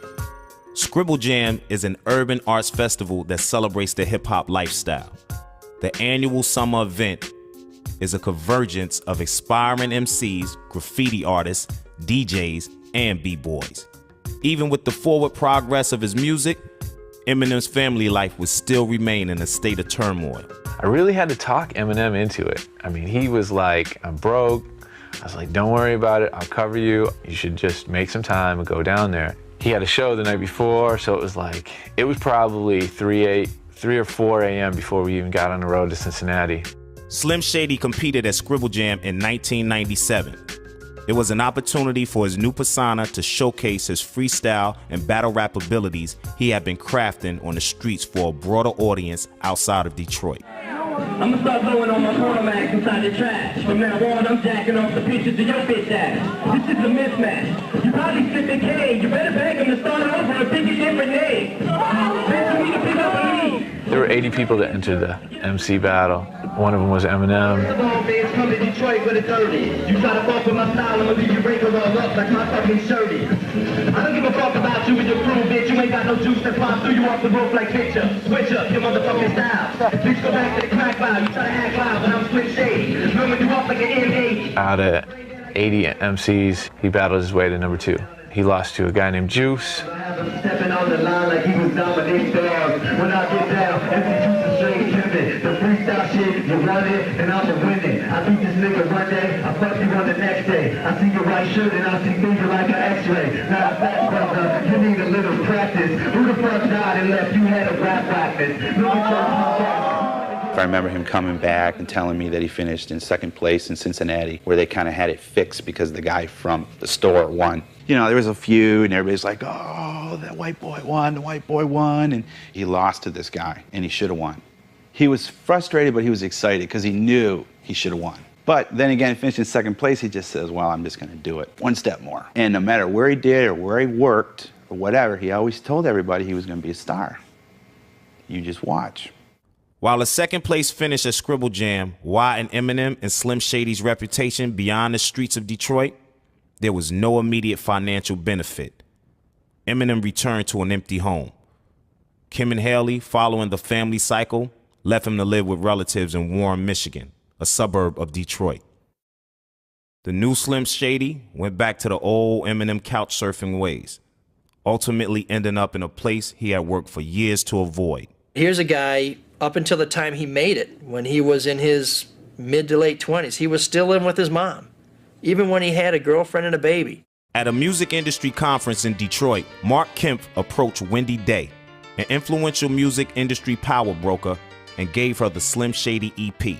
Scribble Jam is an urban arts festival that celebrates the hip-hop lifestyle. The annual summer event is a convergence of aspiring MCs, graffiti artists, DJs, and B-boys. Even with the forward progress of his music, Eminem's family life would still remain in a state of turmoil. I really had to talk Eminem into it. I mean, he was like, I'm broke. I was like, don't worry about it, I'll cover you. You should just make some time and go down there. He had a show the night before, so it was probably 3 or 4 a.m. before we even got on the road to Cincinnati. Slim Shady competed at Scribble Jam in 1997. It was an opportunity for his new persona to showcase his freestyle and battle rap abilities he had been crafting on the streets for a broader audience outside of Detroit. I'ma start throwing on my quarterbacks inside the trash. From now on, I'm jacking off the pictures of your bitch ass. This is a mismatch. You probably slipping K. You better beg him to start over and pick a different name. There were 80 people that entered the MC battle. One of them was Eminem. The ball fans come to Detroit with a 30. You try to fuck with my style, I'ma leave you break all up like my fucking shirty. I don't give a fuck about you and your crew, bitch. You ain't got no juice that pop through you off the roof like picture. Switch up your motherfucking style. Bitch, go back to the crack vibe. You try to act loud, but I'm Slim Shady. Remember you off like an M8. Out of 80 MCs, he battled his way to number 2. He lost to a guy named Juice. Stepping on the line like he was dominating dogs. When I get down, every juice is straight pimpin'. The freestyle shit, you run it, and I'm a winning. I beat this nigga one day, I fuck you on the next day. I see your white shirt and I see things like an x-ray. Now that brother, you need a little practice. Who the fuck died and left you had a rap practice? I remember him coming back and telling me that he finished in 2nd place in Cincinnati, where they kind of had it fixed because the guy from the store won. You know, there was a feud and everybody's like, oh, that white boy won, the white boy won. And he lost to this guy and he should have won. He was frustrated, but he was excited because he knew he should have won. But then again, finished in 2nd place, he just says, well, I'm just going to do it one step more. And no matter where he did or where he worked or whatever, he always told everybody he was going to be a star. You just watch. While a 2nd place finish at Scribble Jam widened Eminem and Slim Shady's reputation beyond the streets of Detroit, there was no immediate financial benefit. Eminem returned to an empty home. Kim and Haley, following the family cycle, left him to live with relatives in Warren, Michigan, a suburb of Detroit. The new Slim Shady went back to the old Eminem couch surfing ways, ultimately ending up in a place he had worked for years to avoid. Here's a guy, up until the time he made it, when he was in his mid to late 20s, he was still living with his mom, even when he had a girlfriend and a baby. At a music industry conference in Detroit, Mark Kemp approached Wendy Day, an influential music industry power broker, and gave her the Slim Shady EP.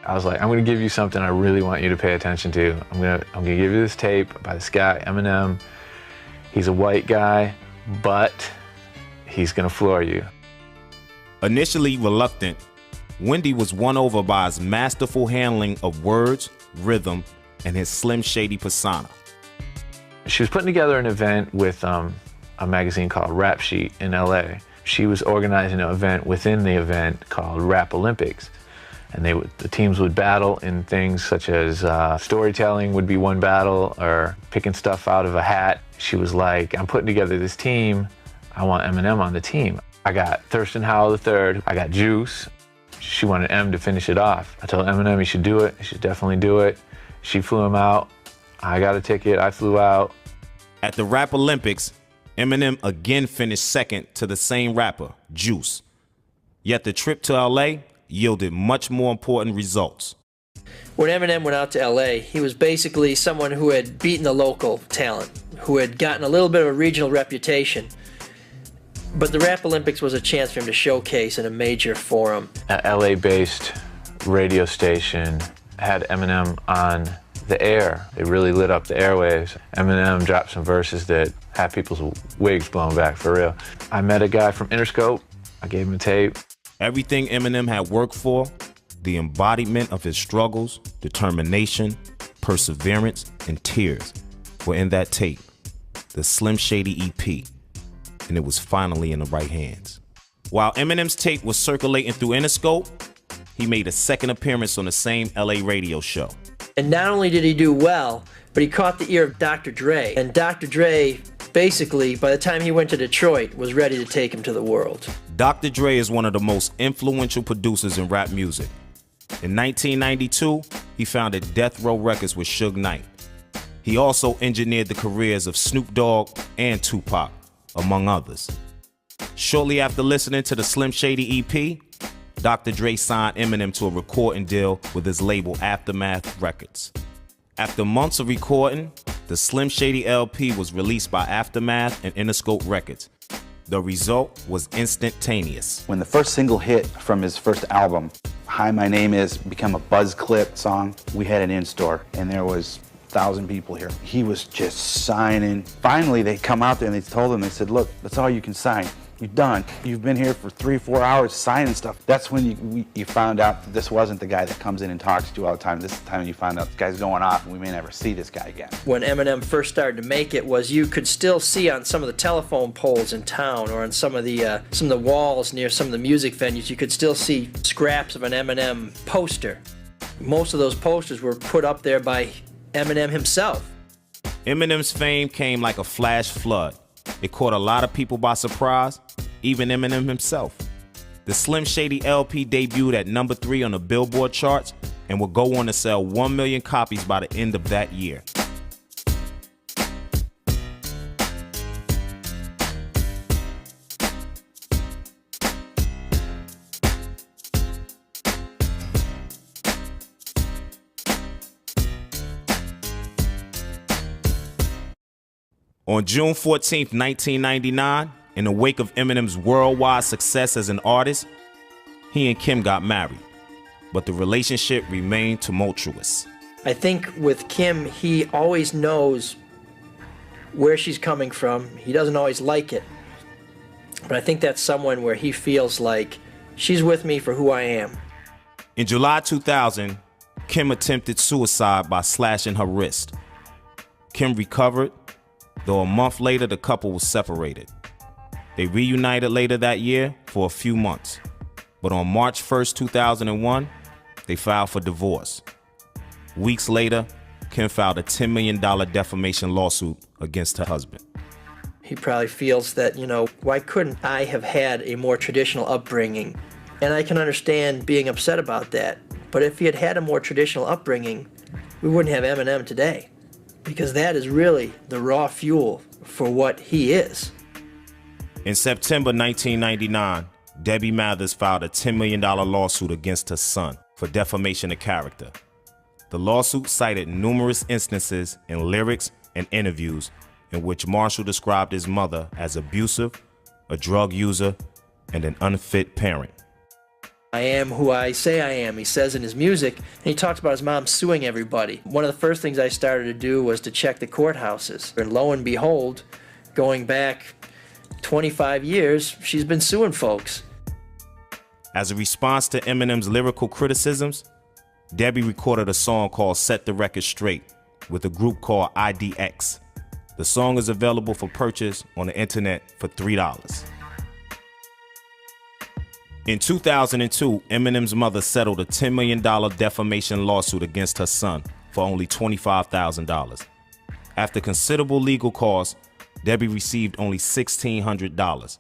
I was like, I'm gonna give you something I really want you to pay attention to. I'm gonna give you this tape by this guy, Eminem. He's a white guy, but he's gonna floor you. Initially reluctant, Wendy was won over by his masterful handling of words, rhythm, and his Slim Shady persona. She was putting together an event with a magazine called Rap Sheet in LA. She was organizing an event within the event called Rap Olympics. And the teams would battle in things such as storytelling would be one battle, or picking stuff out of a hat. She was like, I'm putting together this team. I want Eminem on the team. I got Thurston Howell III, I got Juice. She wanted M to finish it off. I told Eminem he should do it, he should definitely do it. She flew him out, I got a ticket, I flew out. At the Rap Olympics, Eminem again finished 2nd to the same rapper, Juice. Yet the trip to LA yielded much more important results. When Eminem went out to LA, he was basically someone who had beaten the local talent, who had gotten a little bit of a regional reputation. But the Rap Olympics was a chance for him to showcase in a major forum. An LA-based radio station had Eminem on the air. It really lit up the airwaves. Eminem dropped some verses that had people's wigs blown back, for real. I met a guy from Interscope. I gave him a tape. Everything Eminem had worked for, the embodiment of his struggles, determination, perseverance, and tears were in that tape, the Slim Shady EP, and it was finally in the right hands. While Eminem's tape was circulating through Interscope, he made a second appearance on the same LA radio show. And not only did he do well, but he caught the ear of Dr. Dre. And Dr. Dre, basically, by the time he went to Detroit, was ready to take him to the world. Dr. Dre is one of the most influential producers in rap music. In 1992, he founded Death Row Records with Suge Knight. He also engineered the careers of Snoop Dogg and Tupac, among others. Shortly after listening to the Slim Shady EP, Dr. Dre signed Eminem to a recording deal with his label Aftermath Records. After months of recording, the Slim Shady LP was released by Aftermath and Interscope Records. The result was instantaneous. When the first single hit from his first album, Hi, My Name Is, became a buzz clip song, we had an in-store, and there was 1,000 people here. He was just signing. Finally, they come out there and they told him, they said, look, that's all you can sign. You're done. You've been here for 3-4 hours signing stuff. That's when you found out that this wasn't the guy that comes in and talks to you all the time. This is the time you found out this guy's going off and we may never see this guy again. When Eminem first started to make it, was you could still see on some of the telephone poles in town or on some of the walls near some of the music venues, you could still see scraps of an Eminem poster. Most of those posters were put up there by Eminem himself. Eminem's fame came like a flash flood. It caught a lot of people by surprise, even Eminem himself. The Slim Shady LP debuted at number 3 on the Billboard charts and would go on to sell 1 million copies by the end of that year. On June 14, 1999, in the wake of Eminem's worldwide success as an artist, he and Kim got married, but the relationship remained tumultuous. I think with Kim, he always knows where she's coming from. He doesn't always like it, but I think that's someone where he feels like she's with me for who I am. In July 2000, Kim attempted suicide by slashing her wrist. Kim recovered, though a month later the couple was separated. They reunited later that year for a few months, but on March 1st, 2001, they filed for divorce. Weeks later, Kim filed a $10 million defamation lawsuit against her husband. He probably feels that, why couldn't I have had a more traditional upbringing? And I can understand being upset about that. But if he had had a more traditional upbringing, we wouldn't have Eminem today. Because that is really the raw fuel for what he is. In September 1999, Debbie Mathers filed a $10 million lawsuit against her son for defamation of character. The lawsuit cited numerous instances in lyrics and interviews in which Marshall described his mother as abusive, a drug user, and an unfit parent. I am who I say I am, he says in his music, and he talks about his mom suing everybody. One of the first things I started to do was to check the courthouses, and lo and behold, going back 25 years, she's been suing folks. As a response to Eminem's lyrical criticisms, Debbie recorded a song called Set the Record Straight with a group called IDX. The song is available for purchase on the internet for $3. In 2002, Eminem's mother settled a $10 million defamation lawsuit against her son for only $25,000. After considerable legal costs, Debbie received only $1,600.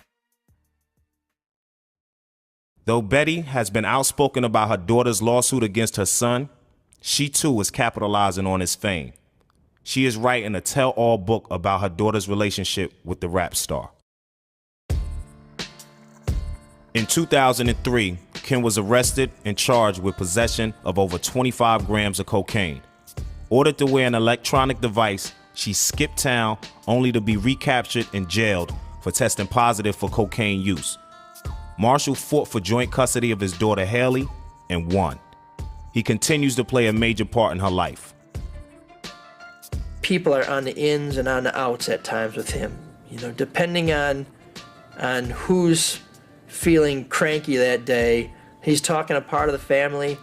Though Betty has been outspoken about her daughter's lawsuit against her son, she too is capitalizing on his fame. She is writing a tell-all book about her daughter's relationship with the rap star. In 2003, Kim was arrested and charged with possession of over 25 grams of cocaine. Ordered to wear an electronic device, she skipped town only to be recaptured and jailed for testing positive for cocaine use. Marshall fought for joint custody of his daughter Haley and won. He continues to play a major part in her life. People are on the ins and on the outs at times with him. You know, depending on who's feeling cranky that day, he's talking to part of the family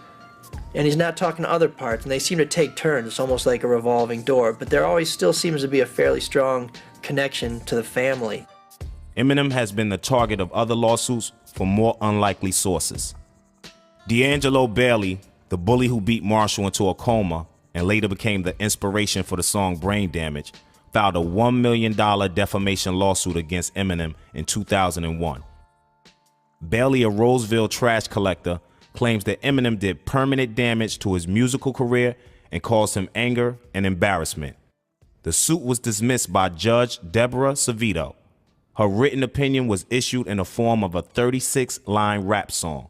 and he's not talking to other parts, and they seem to take turns. It's almost like a revolving door, but there always still seems to be a fairly strong connection to the family. Eminem has been the target of other lawsuits from more unlikely sources. D'Angelo Bailey, the bully who beat Marshall into a coma and later became the inspiration for the song Brain Damage, filed a $1 million defamation lawsuit against Eminem in 2001. Bailey, a Roseville trash collector, claims that Eminem did permanent damage to his musical career and caused him anger and embarrassment. The suit was dismissed by Judge Deborah Savito. Her written opinion was issued in the form of a 36-line rap song.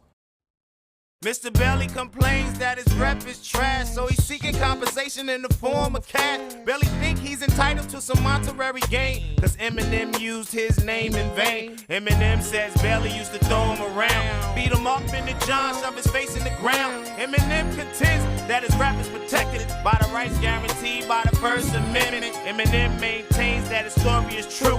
Mr. Bailey complains that his rep is trash, so he's seeking compensation in the form of cash. Bailey think he's entitled to some monetary gain, cause Eminem used his name in vain. Eminem says Bailey used to throw him around, beat him up in the John, shove his face in the ground. Eminem contends that his rap is protected by the rights guaranteed by the First Amendment. Eminem maintains that his story is true,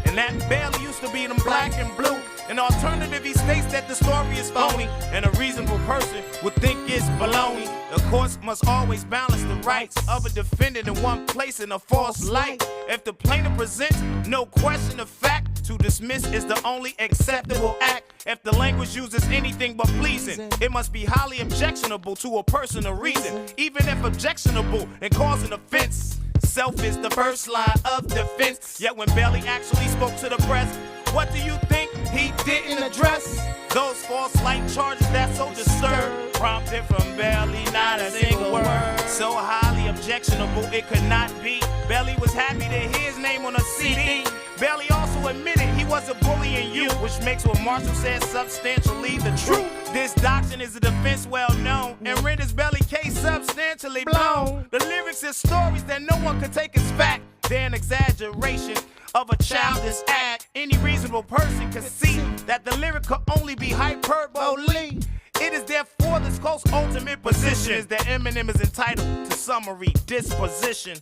and that Bailey used to beat him black and blue. An alternative, he states that the story is phony, and a reasonable person would think it's baloney. The courts must always balance the rights of a defendant in one place in a false light. If the plaintiff presents no question of fact, to dismiss is the only acceptable act. If the language uses anything but pleasing, it must be highly objectionable to a person of reason. Even if objectionable and cause an offense, self is the first line of defense. Yet when Bailey actually spoke to the press, what do you think he didn't address? Those false light charges that so disturb, prompted from Bailey, not a single word. So highly objectionable it could not be. Bailey was happy to hear his name on a CD. Bailey also admitted he was a bully in youth, which makes what Marshall said substantially the truth. This doctrine is a defense well known and renders Bailey's case substantially blown. The lyrics are stories that no one could take as fact. They're an exaggeration of a childish act. Any reasonable person can see that the lyric could only be hyperbole. It is therefore this close ultimate position is that Eminem is entitled to summary disposition.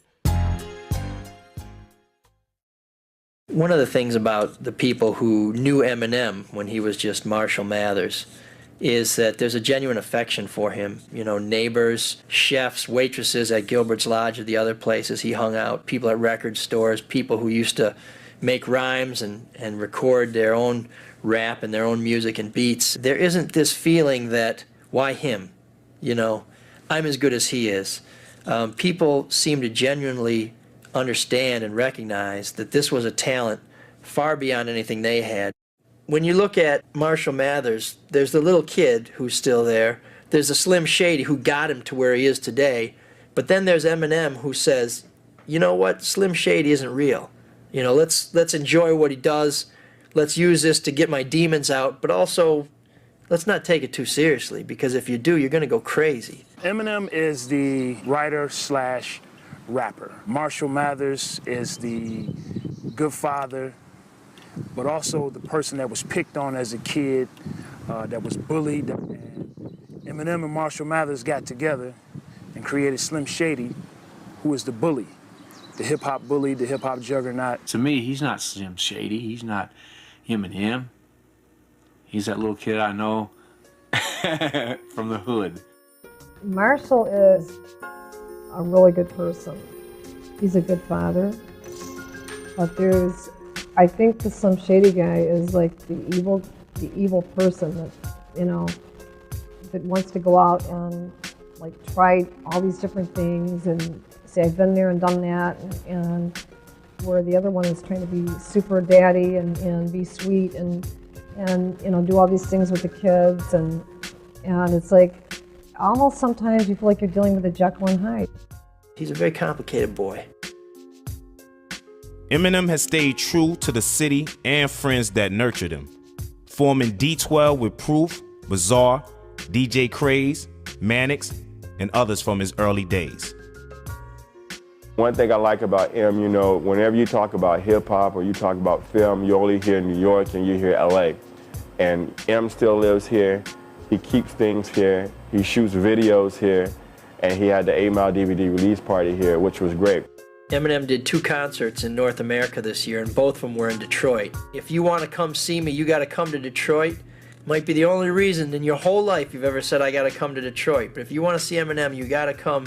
One of the things about the people who knew Eminem when he was just Marshall Mathers is that there's a genuine affection for him. You know, neighbors, chefs, waitresses at Gilbert's Lodge or the other places he hung out, people at record stores, people who used to make rhymes and record their own rap and their own music and beats. There isn't this feeling that, why him? You know, I'm as good as he is. People seem to genuinely understand and recognize that this was a talent far beyond anything they had. When you look at Marshall Mathers, there's the little kid who's still there. There's the Slim Shady who got him to where he is today. But then there's Eminem who says, you know what, Slim Shady isn't real. You know, let's enjoy what he does. Let's use this to get my demons out, but also let's not take it too seriously, because if you do, you're going to go crazy. Eminem is the writer / rapper. Marshall Mathers is the good father, but also the person that was picked on as a kid, that was bullied. And Eminem and Marshall Mathers got together and created Slim Shady, who is the bully, the hip-hop bully, the hip-hop juggernaut. To me, he's not Slim Shady. He's not Eminem. He's that little kid I know from the hood. Marshall is a really good person. He's a good father. But I think the Slim Shady guy is like the evil person that, you know, that wants to go out and like try all these different things and say, I've been there and done that, and where the other one is trying to be super daddy and be sweet and you know, do all these things with the kids, and it's like almost sometimes you feel like you're dealing with a Jekyll and Hyde. He's a very complicated boy. Eminem has stayed true to the city and friends that nurtured him, forming D12 with Proof Bizarre, DJ Craze, Mannix, and others from his early days. One thing I like about M, you know, whenever you talk about hip hop or you talk about film, you only hear New York and you hear LA. And M still lives here. He keeps things here. He shoots videos here. And he had the 8 Mile DVD release party here, which was great. Eminem did 2 concerts in North America this year, and both of them were in Detroit. If you want to come see me, you got to come to Detroit. Might be the only reason in your whole life you've ever said, I got to come to Detroit. But if you want to see Eminem, you got to come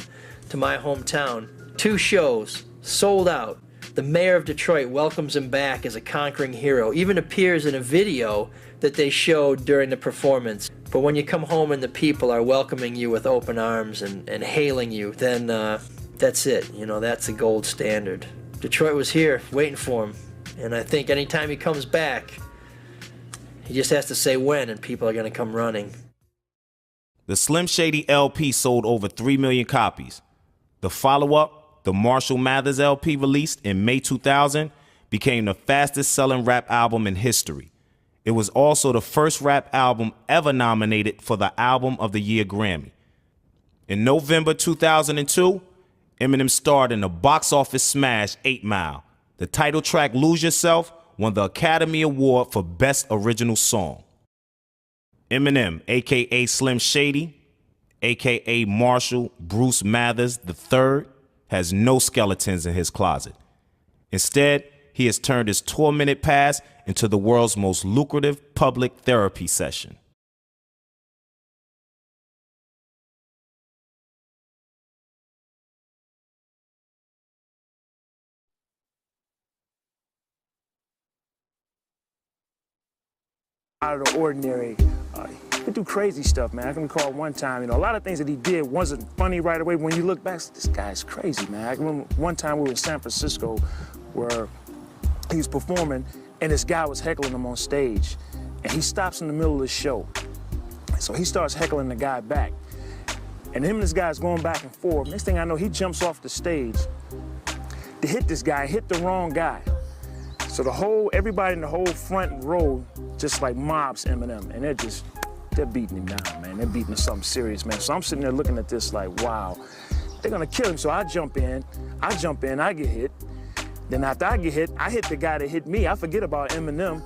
to my hometown. 2 shows, sold out. The mayor of Detroit welcomes him back as a conquering hero, even appears in a video that they showed during the performance. But when you come home and the people are welcoming you with open arms and hailing you, then that's it. You know, that's the gold standard. Detroit was here waiting for him. And I think anytime he comes back, he just has to say when and people are going to come running. The Slim Shady LP sold over 3 million copies. The follow-up, the Marshall Mathers LP, released in May 2000, became the fastest-selling rap album in history. It was also the first rap album ever nominated for the Album of the Year Grammy. In November 2002, Eminem starred in the box office smash 8 Mile. The title track, Lose Yourself, won the Academy Award for Best Original Song. Eminem, a.k.a. Slim Shady, a.k.a. Marshall Bruce Mathers III, has no skeletons in his closet. Instead, he has turned his tormented past into the world's most lucrative public therapy session. Out of the ordinary. He could do crazy stuff, man. I can recall one time, a lot of things that he did wasn't funny right away. When you look back, this guy's crazy, man. I remember one time we were in San Francisco where he was performing and this guy was heckling him on stage. And he stops in the middle of the show. So he starts heckling the guy back. And him and this guy's going back and forth. Next thing I know, he jumps off the stage to hit this guy, hit the wrong guy. So everybody in the whole front row just like mobs Eminem, and they're beating him down, man. They're beating him something serious, man. So I'm sitting there looking at this like, wow, they're gonna kill him. So I jump in, I get hit. Then after I get hit, I hit the guy that hit me. I forget about Eminem.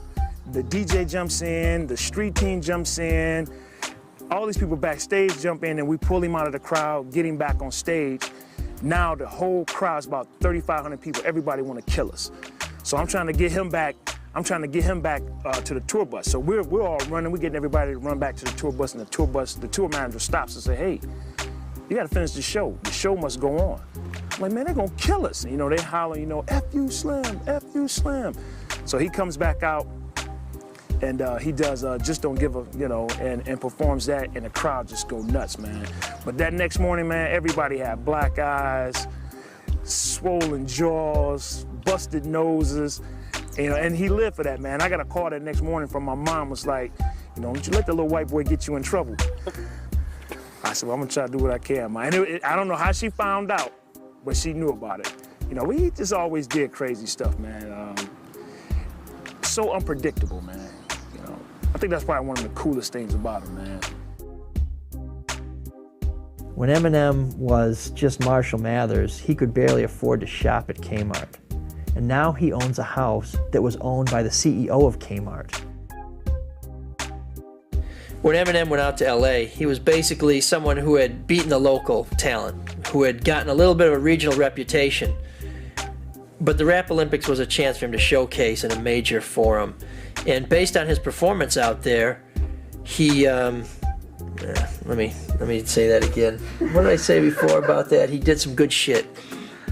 The DJ jumps in, the street team jumps in, all these people backstage jump in, and we pull him out of the crowd, get him back on stage. Now the whole crowd's about 3,500 people. Everybody wanna kill us. So I'm trying to get him back. to the tour bus. So we're all running. We're getting everybody to run back to the tour bus, and the tour manager stops and say, hey, you got to finish the show. The show must go on. I'm like, man, they're going to kill us. And, they holler, F you, Slim, F you, Slim. So he comes back out, and he does Just Don't Give a, and performs that, and the crowd just go nuts, man. But that next morning, man, everybody had black eyes, swollen jaws, busted noses, and he lived for that, man. I got a call that next morning from my mom, was like, don't you let the little white boy get you in trouble. I said, well, I'm gonna try to do what I can, man. And I don't know how she found out, but she knew about it. We just always did crazy stuff, man. So unpredictable, man. I think that's probably one of the coolest things about him, man. When Eminem was just Marshall Mathers, he could barely afford to shop at Kmart. And now he owns a house that was owned by the CEO of Kmart. When Eminem went out to LA, he was basically someone who had beaten the local talent, who had gotten a little bit of a regional reputation. But the Rap Olympics was a chance for him to showcase in a major forum. And based on his performance out there, he, let me say that again. What did I say before about that? He did some good shit,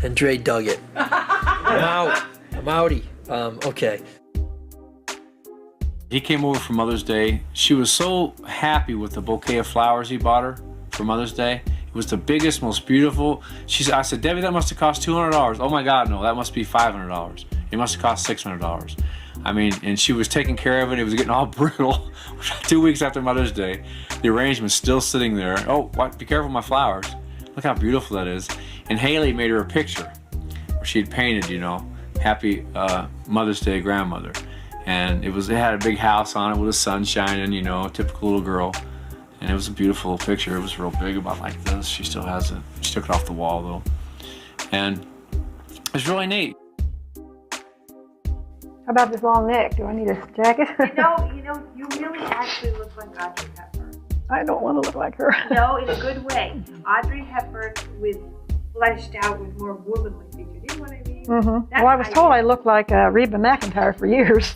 and Dre dug it. I'm out. I'm outie. Okay. He came over for Mother's Day. She was so happy with the bouquet of flowers he bought her for Mother's Day. It was the biggest, most beautiful. I said, Debbie, that must have cost $200. Oh my God, no, that must be $500. It must have cost $600. I mean, and she was taking care of it. It was getting all brittle. 2 weeks after Mother's Day, the arrangement's still sitting there. Oh, what? Be careful of my flowers. Look how beautiful that is. And Haley made her a picture where she had painted, Happy Mother's Day, grandmother. And it had a big house on it with the sun shining, typical little girl. And it was a beautiful picture. It was real big, about like this. She still has it. She took it off the wall though. And it's really neat. How about this long neck? Do I need a jacket? You really actually look like Audrey Hepburn. I don't want to look like her. No, in a good way. Audrey Hepburn with fleshed out with more womanly features. You know what I mean? Mm-hmm. Well, I was told I looked like Reba McEntire for years.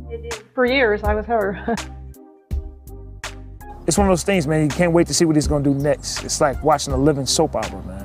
It is. For years, I was her. It's one of those things, man, you can't wait to see what he's gonna do next. It's like watching a living soap opera, man.